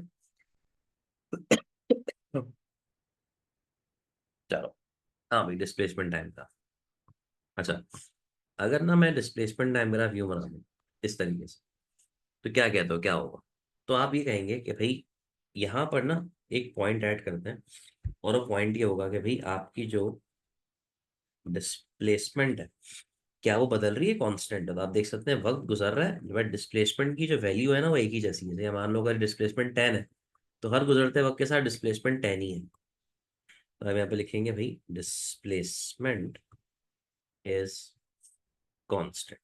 चलो, हाँ भाई, डिस्प्लेसमेंट टाइम था। अच्छा, अगर ना मैं डिस्प्लेसमेंट टाइम ग्राफ यूं बना दूं इस तरीके से, तो क्या कहते हो क्या होगा? तो आप ये कहेंगे कि भाई यहाँ पर ना एक पॉइंट ऐड करते हैं, और वो पॉइंट ये होगा कि भाई आपकी जो डिस्प्लेसमेंट है, क्या वो बदल रही है, कांस्टेंट है? तो आप देख सकते हैं वक्त गुजर रहा है, बट डिस्प्लेसमेंट की जो वैल्यू है ना वो एक ही जैसी है। जैसे मान लो अगर डिस्प्लेसमेंट 10 है, तो हर गुजरते वक्त के साथ डिस्प्लेसमेंट 10 ही है। तो हम यहाँ पे लिखेंगे भाई displacement is constant.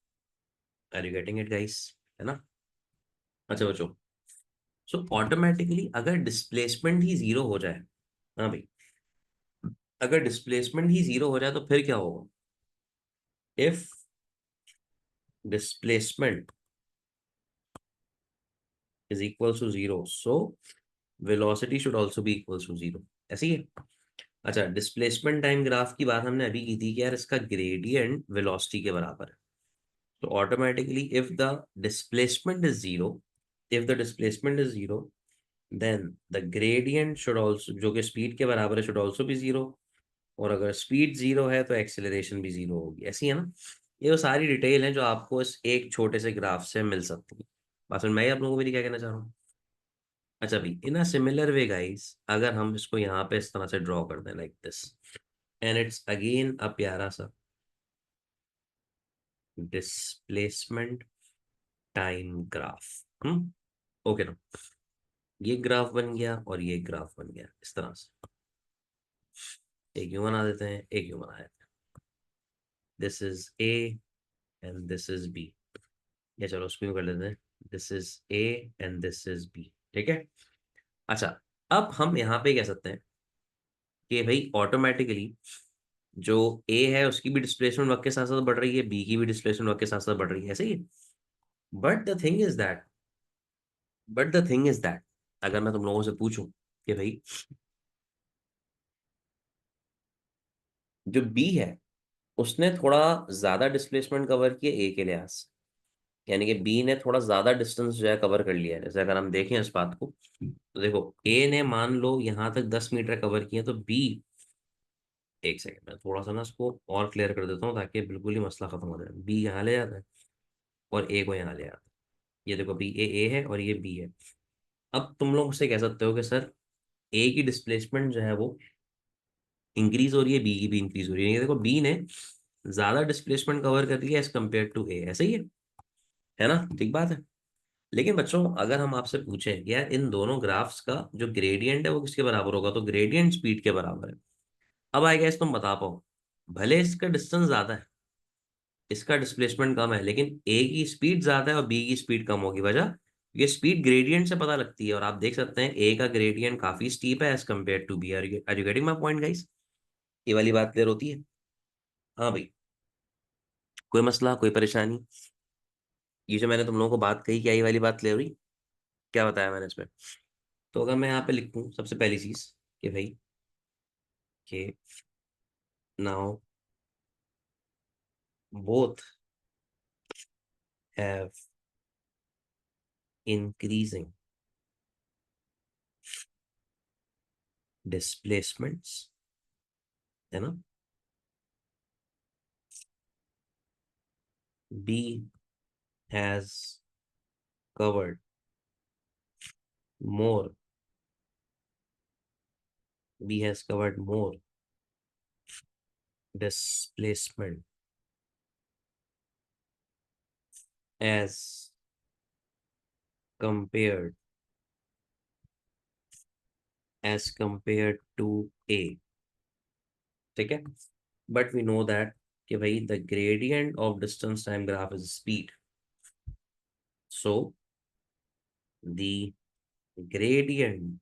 Are you getting it guys? है ना? अच्छा बच्चों, सो ऑटोमेटिकली अगर डिस्प्लेसमेंट ही जीरो हो जाए, हाँ भाई, अगर डिस्प्लेसमेंट ही जीरो हो जाए तो फिर क्या होगा? If displacement is equal to zero, so velocity should also be equal to zero. ऐसे ही है। अच्छा, डिस्प्लेसमेंट टाइम ग्राफ की बात हमने अभी की थी कि यार इसका ग्रेडियंट वेलोसिटी के बराबर है। तो automatically if the displacement is zero, if the displacement is zero, then the gradient should also, जो कि स्पीड के बराबर है, शुड ऑल्सो बी जीरो। और अगर स्पीड जीरो है तो एक्सेलरेशन भी जीरो होगी। ऐसी है ना? ये वो सारी डिटेल है जो आपको इस एक छोटे से ग्राफ से मिल सकती है। बस मैं आप लोगों को भी क्या कहना चाह रहा हूँ। अच्छा भाई, इन अ सिमिलर वे गाइस, अगर हम इसको यहाँ पे इस तरह से ड्रॉ कर दें like this, and it's again a प्यारा सा डिस्प्लेसमेंट टाइम ग्राफ। ओके ना? ये ग्राफ बन गया और ये ग्राफ बन गया इस तरह से। एक यूं बना देते हैं, एक यूं बना देते हैं। This is A and this is B, या चलो उसको यूं कर लेते हैं, this is A and this is B. ठीक है। अच्छा, अब हम यहाँ पे कह सकते हैं कि भाई ऑटोमेटिकली जो ए है उसकी भी डिस्प्लेसमेंट वक्त के साथ साथ बढ़ रही है, बी की भी डिस्प्लेसमेंट वक्त के साथ साथ बढ़ रही है, ऐसे ही है। But the thing is that but the thing is that अगर मैं तुम लोगों से पूछूं कि भाई जो बी है उसने थोड़ा ज्यादा डिस्प्लेसमेंट कवर किया ए के लिहाज से, यानी कि बी ने थोड़ा ज्यादा डिस्टेंस जो है कवर कर लिया है। जैसे अगर हम देखें इस बात को, तो देखो ए ने मान लो यहाँ तक 10 मीटर कवर किया, तो बी, एक सेकंड मैं थोड़ा सा ना इसको और क्लियर कर देता हूँ ताकि बिल्कुल ही मसला खत्म हो जाए। बी यहाँ ले जाता है और ए को यहाँ ले आता है। ये देखो बी, ए है और ये बी है। अब तुम लोग मुझसे कह सकते हो कि सर ए की डिस्प्लेसमेंट जो है वो इंक्रीज हो रही है, बी की भी इंक्रीज हो रही है। ये देखो बी ने ज्यादा डिस्प्लेसमेंट कवर कर लिया एज कम्पेयर टू ए, ऐसे ही है ना? ठीक बात है। लेकिन बच्चों, अगर हम आपसे पूछें कि यार इन दोनों ग्राफ्स का जो ग्रेडियंट है वो किसके बराबर होगा, तो ग्रेडियंट स्पीड के बराबर है। अब आई गेस तुम बता पाओ, भले इसका डिस्टेंस ज्यादा है, इसका डिस्प्लेसमेंट कम है, लेकिन ए की स्पीड ज्यादा है और बी की स्पीड कम होगी। वजह, ये स्पीड ग्रेडियंट से पता लगती है, और आप देख सकते हैं ए का ग्रेडियंट काफी स्टीप है as compared to B. Are you getting my point guys? ये वाली बात क्लियर होती है? हाँ भाई, कोई मसला, कोई परेशानी? ये जो मैंने तुम लोगों को बात कही, क्या ये वाली बात क्लियर हुई? क्या बताया मैंने इसमें? तो अगर मैं यहाँ पे लिखूँ सबसे पहली चीज कि भाई कि now both have increasing displacements, है ना? B has covered more, B has covered more displacement as compared to A। ठीक है। बट वी नो दैट कि भाई the gradient of distance time graph is speed. So the gradient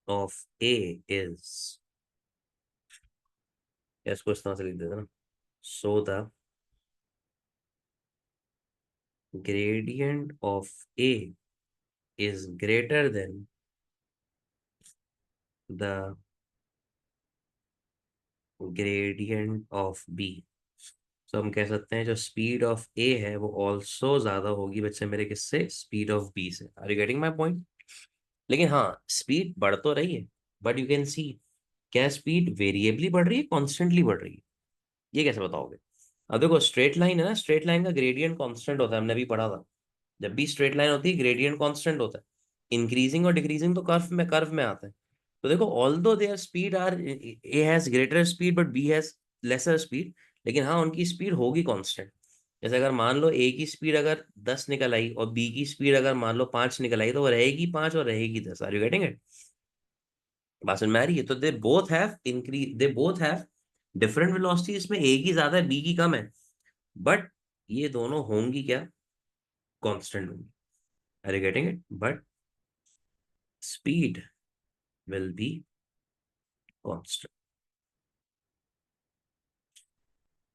of A is, इसको इस तरह से लिख देते ना. So the gradient of A is greater than the gradient of B. तो हम कह सकते हैं जो स्पीड ऑफ ए है वो ऑल्सो ज्यादा होगी बच्चे मेरे किससे, स्पीड ऑफ बी से. Are you getting my point? लेकिन हाँ, स्पीड बढ़ तो रही है, बट यू कैन सी क्या स्पीड वेरिएबली बढ़ रही है, कॉन्स्टेंटली बढ़ रही है? ये कैसे बताओगे? अब देखो, स्ट्रेट लाइन है ना, स्ट्रेट लाइन का ग्रेडियंट कांस्टेंट होता है, हमने भी पढ़ा था. जब भी स्ट्रेट लाइन होती है ग्रेडियंट कांस्टेंट होता है. इंक्रीजिंग और डिक्रीजिंग तो कर्व में आता है. तो देखो, although their speed are, A has greater speed but B has lesser speed, लेकिन हाँ उनकी स्पीड होगी कांस्टेंट. जैसे अगर मान लो ए की स्पीड अगर 10 निकल आई और बी की स्पीड अगर मान लो 5 निकल आई, तो वो रहेगी 5 और रहेगी 10. Are you getting it? बात समझ में आ रही है? तो they both have different velocity. इसमें ए की ज्यादा है, बी की कम है, बट ये दोनों होंगी क्या, कांस्टेंट होंगी. Are you getting it? But speed will be constant.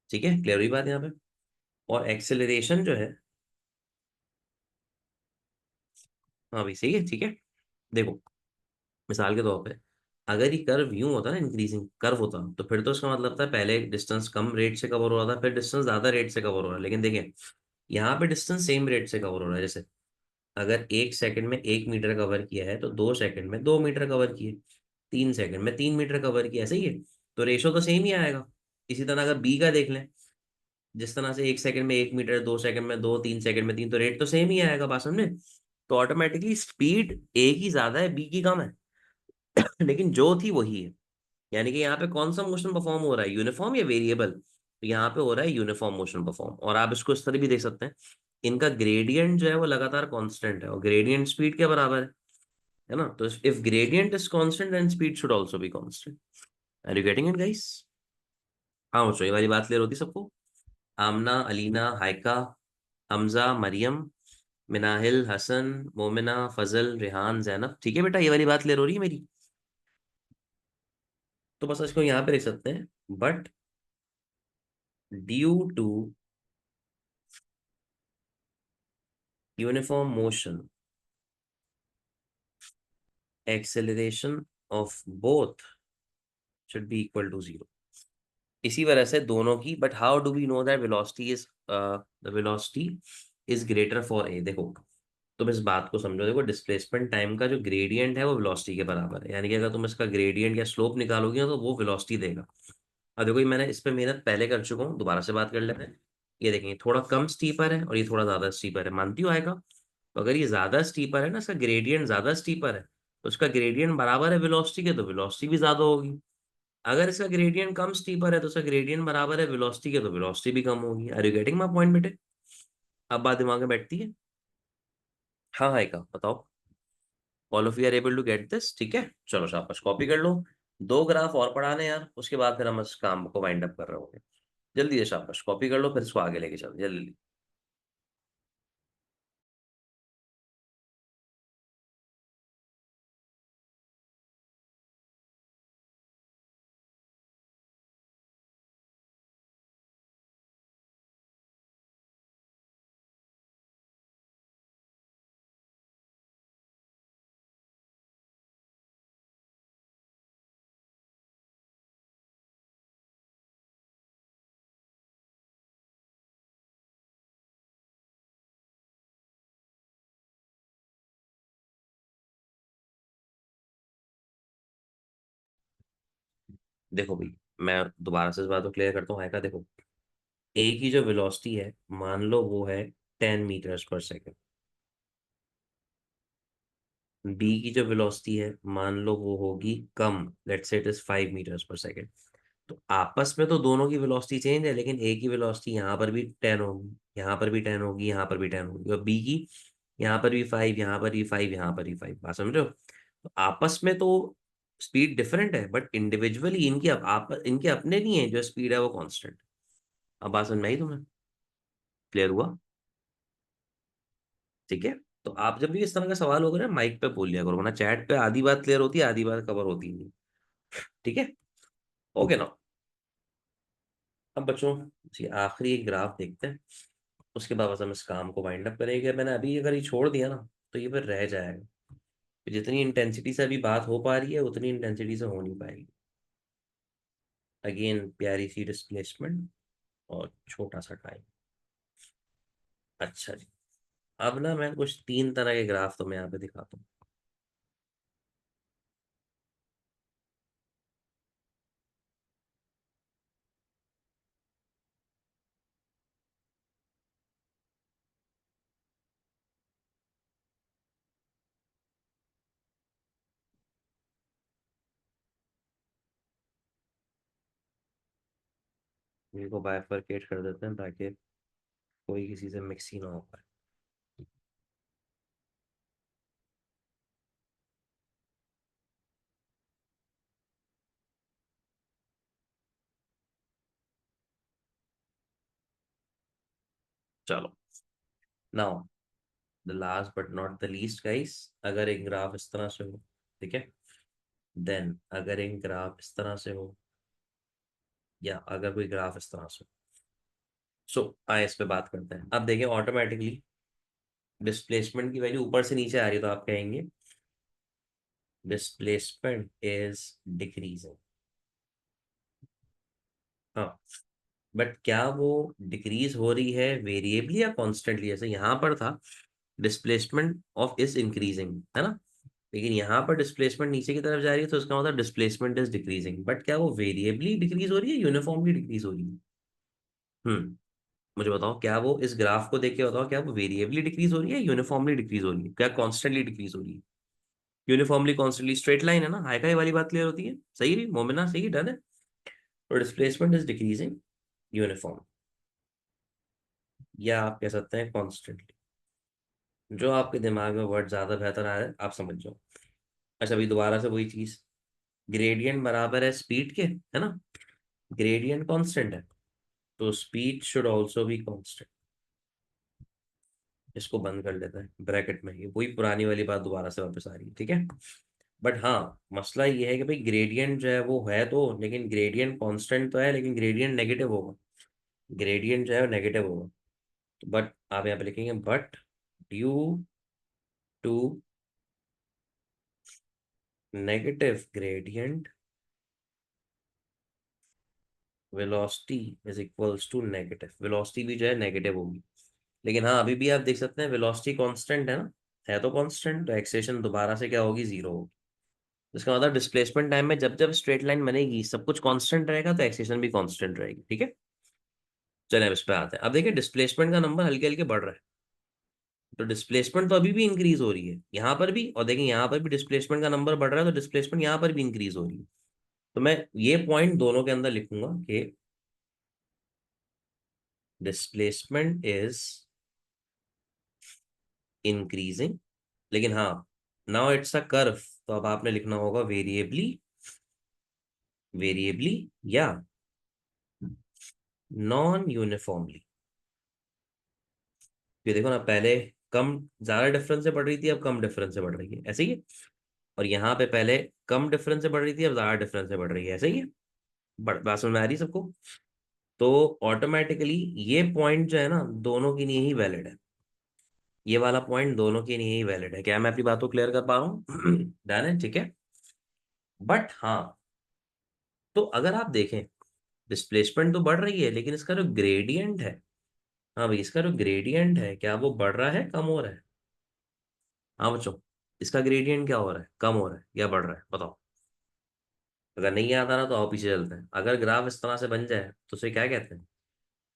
ठीक है, क्लियर हुई बात यहाँ पे? और एक्सेलरेशन जो है, हाँ भाई सही है, ठीक है. देखो, मिसाल के तौर पे अगर ये कर्व यूं होता ना, इंक्रीजिंग कर्व होता, तो फिर तो इसका मतलब था पहले डिस्टेंस कम रेट से कवर हो रहा था, फिर डिस्टेंस ज्यादा रेट से कवर हो रहा है. लेकिन देखें, यहाँ पे डिस्टेंस सेम रेट से कवर हो रहा है. जैसे अगर 1 सेकंड में 1 मीटर कवर किया है, तो 2 सेकंड में 2 मीटर कवर किए, 3 सेकंड में 3 मीटर कवर किया, सही है. तो रेशो तो सेम ही आएगा. इसी तरह अगर बी का देख लें, जिस तरह से 1 सेकंड में 1 मीटर, 2 सेकंड में दो, 3 सेकंड में तीन, तो रेट तो सेम ही आएगा. बात समझे? तो ऑटोमेटिकली स्पीड ए की ज्यादा है, बी की कम है. लेकिन जो थी वही है. यानी कि यहाँ पे कौन सा मोशन परफॉर्म हो रहा है, यूनिफॉर्म या वेरिएबल? तो यहाँ पे हो रहा है यूनिफॉर्म मोशन परफॉर्म. और आप इसको इस तरह भी देख सकते हैं, इनका ग्रेडियंट जो है वो लगातार कांस्टेंट है, और ग्रेडियंट स्पीड के बराबर है ना. तो if gradient is constant then speed should also be constant. Are you getting it guys? हाँ बच्चों, ये वाली बात क्लियर होती सबको? आमना, अलीना, हाइका, हमजा, मरियम, मिनाहिल, हसन, मोमिना, फजल, रेहान, जैनब, ठीक है बेटा, ये वाली बात क्लियर हो रही है मेरी? तो बस इसको यहाँ पे लिख सकते हैं, but due to uniform motion acceleration of both should be equal to zero. इसी वजह से दोनों की, but how do we know that velocity is, the velocity is greater for A? देखो, तुम इस बात को समझो. देखो, डिस्प्लेसमेंट टाइम का जो ग्रेडियंट है वो वेलोसिटी के बराबर है. यानी कि अगर तुम इसका ग्रेडियंट या स्लोप निकालोगे ना, तो वो वेलोसिटी देगा. अब देखो, ये मैंने इस पे मेहनत पहले कर चुका हूँ, दोबारा से बात कर लेते हैं. ये देखेंगे, थोड़ा कम स्टीपर है और ये थोड़ा ज्यादा स्टीपर है, मानती हो आएगा? तो अगर ये ज्यादा स्टीपर है ना, इसका ग्रेडियंट ज्यादा स्टीपर है, तो उसका ग्रेडियंट बराबर है वेलोसिटी के, तो वेलोसिटी भी ज्यादा होगी. अगर इसका ग्रेडियंट कम स्टीपर है, तो उसका ग्रेडियंट बराबर है वेलोसिटी के, तो वेलोसिटी भी कम होगी. Are you getting my point बेटे? अब बात दिमाग में बैठती है? हाँ हाय का बताओ. All of you are able to get this? ठीक है, चलो शाबाश, कॉपी कर लो. 2 ग्राफ और पढ़ाने यार, उसके बाद फिर हम इस काम को वाइंड अप कर रहे होंगे. जल्दी से शाबाश, कॉपी कर लो, फिर इसको आगे लेके चलो जल्दी. देखो भाई, मैं दोबारा से इस बात को क्लियर करता हूँ. का देखो, ए की जो वेलोसिटी है, मान लो वो है 10 मीटर्स पर सेकेंड. बी की जो वेलोसिटी है, मान लो वो होगी कम, let's say it is 5 metres per second. तो आपस में तो दोनों की वेलोसिटी चेंज है, लेकिन ए की वेलोसिटी यहाँ पर भी 10 होगी, यहाँ पर भी 10 होगी, यहाँ पर भी 10 होगी, और बी की यहाँ पर भी 5, यहाँ पर भी 5, यहाँ पर भी 5. बात समझ रहे हो? तो आपस में तो स्पीड डिफरेंट है बट इंडिविजुअली इनकी आप इनके अपने नहीं है, जो स्पीड है वो कांस्टेंट। अब बात समझ में आई तुम्हें? क्लियर हुआ? ठीक है। तो आप जब भी इस तरह का सवाल होगा ना, माइक पे बोल लिया करो, वरना चैट पे आधी बात क्लियर होती है, आधी बात कवर होती नहीं। ठीक है। ओके ना। अब बच्चों, जी आखिरी एक ग्राफ देखते हैं, उसके बाद बस हम इस काम को वाइंड अप करेंगे। मैंने अभी अगर ये छोड़ दिया ना, तो ये फिर रह जाएगा। जितनी इंटेंसिटी से अभी बात हो पा रही है उतनी इंटेंसिटी से हो नहीं पाएगी। अगेन प्यारी सी डिस्प्लेसमेंट और छोटा सा टाइम। अच्छा जी। अब ना मैं कुछ तीन तरह के ग्राफ तो मैं यहाँ पे दिखाता हूँ। इनको बाइफरकेट कर देते हैं ताकि कोई किसी से मिक्स ही ना हो पाए। चलो, now the last but not the least guys, अगर एक ग्राफ इस तरह से हो, ठीक है, देन अगर एक ग्राफ इस तरह से हो, या अगर कोई ग्राफ इस तरह से हो, सो आए इस पे बात करते हैं। अब देखिए ऑटोमेटिकली डिस्प्लेसमेंट की वैल्यू ऊपर से नीचे आ रही है, तो आप कहेंगे डिस्प्लेसमेंट इज डिक्रीजिंग। हाँ, बट क्या वो डिक्रीज हो रही है वेरिएबली या कॉन्स्टेंटली? जैसे यहाँ पर था डिस्प्लेसमेंट ऑफ इज इंक्रीजिंग, है ना, लेकिन यहाँ पर डिस्प्लेसमेंट नीचे की तरफ जा रही है, तो इसका मतलब डिस्प्लेसमेंट इज डिक्रीजिंग। बट क्या वो वेरिएबली डिक्रीज हो रही है, यूनिफॉर्मली डिक्रीज हो रही है? हम्म। मुझे बताओ, क्या वो इस ग्राफ को देख के बताओ, क्या वो वेरिएबली डिक्रीज हो रही है, यूनिफॉर्मली डिक्रीज हो रही है, क्या कॉन्स्टेंटली डिक्रीज हो रही है? यूनिफॉर्मली कॉन्स्टेंटली, स्ट्रेट लाइन है ना, हाई का वाली बात क्लियर होती है। सही रही मोमिना, सही डन है। और डिस्प्लेसमेंट इज डिक्रीजिंग यूनिफॉर्म, या आप कह सकते हैं कॉन्स्टेंटली। जो आपके दिमाग में वर्ड ज्यादा बेहतर आ रहा है आप समझ जाओ। अच्छा, अभी दोबारा से वही चीज, ग्रेडियंट बराबर है स्पीड के, है ना, ग्रेडियंट कांस्टेंट है, तो speed should also be constant. इसको बंद कर लेते हैं ब्रैकेट में, ये वही पुरानी वाली बात दोबारा से वापस आ रही है, ठीक है। बट हाँ, मसला ये है कि भाई ग्रेडियंट जो है वो है तो, लेकिन ग्रेडियंट कांस्टेंट तो है, लेकिन ग्रेडियंट नेगेटिव होगा। ग्रेडियंट जो है वो नेगेटिव होगा। बट आप यहाँ पे लिखेंगे but due to negative gradient velocity is equals to negative, velocity भी जो है नेगेटिव होगी। लेकिन हाँ, अभी भी आप देख सकते हैं वेलोसिटी कांस्टेंट है ना, है तो कांस्टेंट, तो एक्सेशन दोबारा से क्या होगी, जीरो होगी। इसका मतलब डिस्प्लेसमेंट टाइम में जब जब स्ट्रेट लाइन बनेगी सब कुछ कांस्टेंट रहेगा, तो एक्सेशन भी कांस्टेंट रहेगी, ठीक है। चलिए अब इस पे आते हैं। अब देखिए डिस्प्लेसमेंट का नंबर हल्के हल्के बढ़ रहा है, तो डिस्प्लेसमेंट तो अभी भी इंक्रीज हो रही है यहाँ पर भी, और देखिए यहाँ पर भी डिस्प्लेसमेंट का नंबर बढ़ रहा है, तो डिस्प्लेसमेंट यहाँ पर भी इंक्रीज हो रही है। तो मैं ये पॉइंट दोनों के अंदर लिखूंगा कि डिस्प्लेसमेंट इज इंक्रीजिंग, लेकिन हाँ, नाउ इट्स अ कर्व, तो अब आपने लिखना होगा वेरिएबली, वेरिएबली या नॉन यूनिफॉर्मली। ये देखो ना, पहले कम, ज्यादा डिफरेंस से बढ़ रही थी, अब कम डिफरेंस से बढ़ रही है, ऐसे ही है। और यहाँ पे पहले कम डिफरेंस से बढ़ रही थी, अब ज्यादा डिफरेंस से बढ़ रही है, ऐसे ही है। बात समझ में आ रही है सबको? तो ऑटोमेटिकली ये पॉइंट जो है ना, दोनों के लिए ही वैलिड है। ये वाला पॉइंट दोनों के लिए ही वैलिड है। क्या मैं अपनी बात को क्लियर कर पा रहा हूँ? डन है, ठीक है। बट हाँ, तो अगर आप देखें, डिस्प्लेसमेंट तो बढ़ रही है, लेकिन इसका जो ग्रेडियंट है, हाँ भाई, इसका जो ग्रेडियंट है क्या वो बढ़ रहा है, कम हो रहा है? हाँ बच्चों, इसका ग्रेडियंट क्या हो रहा है, कम हो रहा है या बढ़ रहा है, बताओ। अगर नहीं याद आ रहा तो आओ पीछे चलते हैं। अगर ग्राफ इस तरह से बन जाए तो उसे क्या कहते हैं,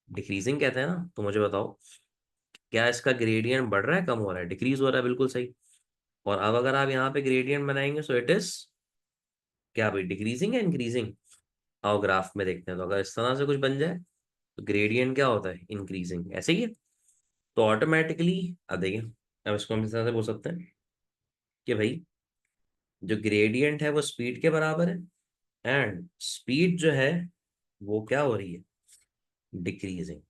डिक्रीजिंग कहते हैं ना। तो मुझे बताओ, क्या इसका ग्रेडियंट बढ़ रहा है, कम हो रहा है, डिक्रीज हो रहा है, बिल्कुल सही। और अब अगर आप यहाँ पे ग्रेडियंट बनाएंगे, सो इट इज क्या भाई, डिक्रीजिंग या इंक्रीजिंग? आओ ग्राफ में देखते हैं। तो अगर इस तरह से कुछ बन जाए तो ग्रेडियंट क्या होता है, इंक्रीजिंग, ऐसे ही है। तो ऑटोमेटिकली अब देखिए, अब इसको हम इस तरह से बोल सकते हैं कि भाई जो ग्रेडियंट है वो स्पीड के बराबर है, एंड स्पीड जो है वो क्या हो रही है, डिक्रीजिंग।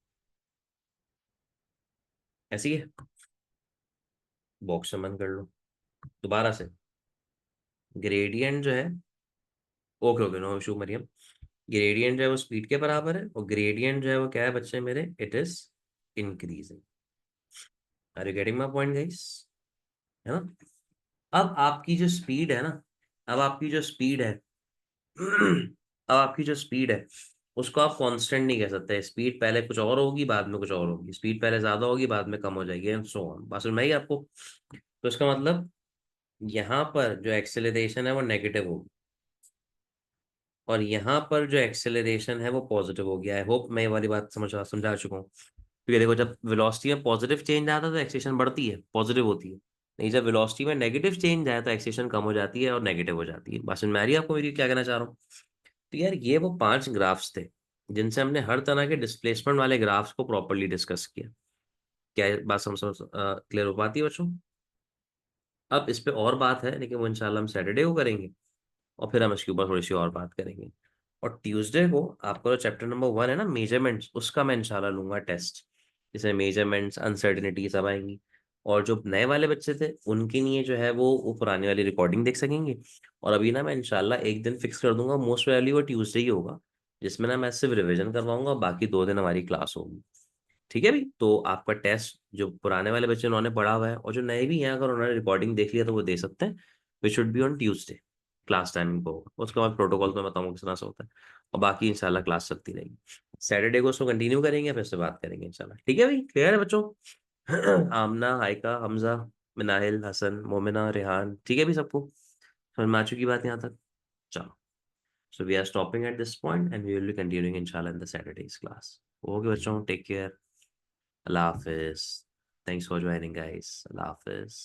ऐसी है, बॉक्स से बंद कर लो दोबारा से। ग्रेडियंट जो है, okay okay, no issue Mariam. Gradient जो है वो स्पीड के बराबर है, और ग्रेडियंट जो है वो क्या है बच्चे मेरे, it is increasing. Are you getting my point guys? है ना? अब आपकी जो स्पीड है ना, अब आपकी जो स्पीड है अब आपकी जो स्पीड है उसको आप कांस्टेंट नहीं कह सकते। स्पीड पहले कुछ और होगी, बाद में कुछ और होगी। स्पीड पहले ज्यादा होगी, बाद में कम हो जाएगी, एंड सो ऑन। बात सुन में आई आपको? तो इसका मतलब यहाँ पर जो एक्सेलरेशन है वो नेगेटिव होगी, और यहाँ पर जो एक्सेलरेशन है वो पॉजिटिव हो गया। आई होप मैं ये वाली बात समझा चुका हूँ। क्योंकि देखो, जब वेलोसिटी में पॉजिटिव चेंज आता है तो एक्सेलरेशन बढ़ती है, पॉजिटिव होती है। नहीं, जब वेलोसिटी में नेगेटिव चेंज आया तो एक्सेलरेशन कम हो जाती है और नेगेटिव हो जाती है। बात समझ में आ रही है आपको मेरी, क्या कहना चाह रहा हूँ? तो यार ये वो 5 ग्राफ्स थे जिनसे हमने हर तरह के डिस्प्लेसमेंट वाले ग्राफ्स को प्रॉपरली डिस्कस किया। क्या ये बात समझ क्लियर हो पाती है बच्चों? अब इस पे और बात है, लेकिन वो इंशाल्लाह हम सैटरडे को करेंगे, और फिर हम इसके ऊपर थोड़ी सी और बात करेंगे। और ट्यूसडे को आपका जो चैप्टर नंबर 1 है ना, मेजरमेंट्स, उसका मैं इंशाल्लाह लूंगा टेस्ट, जिसमें मेजरमेंट्स, अनसर्टिनिटी सब आएंगी। और जो नए वाले बच्चे थे उनके लिए जो है वो पुरानी वाली रिकॉर्डिंग देख सकेंगे। और अभी ना मैं इंशाल्लाह एक दिन फिक्स कर दूंगा, मोस्ट प्रोबेबली वो ट्यूसडे ही होगा, जिसमें ना मैं सिर्फ रिवीजन करवाऊंगा, बाकी 2 दिन हमारी क्लास होगी। ठीक है भी, तो आपका टेस्ट जो पुराने वाले बच्चे उन्होंने पढ़ा हुआ है, और जो नए भी हैं अगर उन्होंने रिकॉर्डिंग देख लिया तो वो दे सकते हैं। Which should be on Tuesday, class timing को होगा। उसके बाद प्रोटोकॉल में बताऊंगा किस तरह से होता है। और बाकी इंशाल्लाह क्लास चलती रहेगी। सैटरडे को उसको कंटिन्यू करेंगे, फिर से बात करेंगे इंशाल्लाह। ठीक है भाई, क्लियर है बच्चों? आमना, हाइका, हमजा, मिनाहिल, हसन, मोमिना, रेहान, ठीक है भी सबको समझ में आ चुकी बात यहाँ तक? चलो, so we are stopping at this point and we will be continuing inshallah in the Saturday's class. Okay बच्चों, take care. Allah Hafiz. Thanks for joining guys. Allah Hafiz.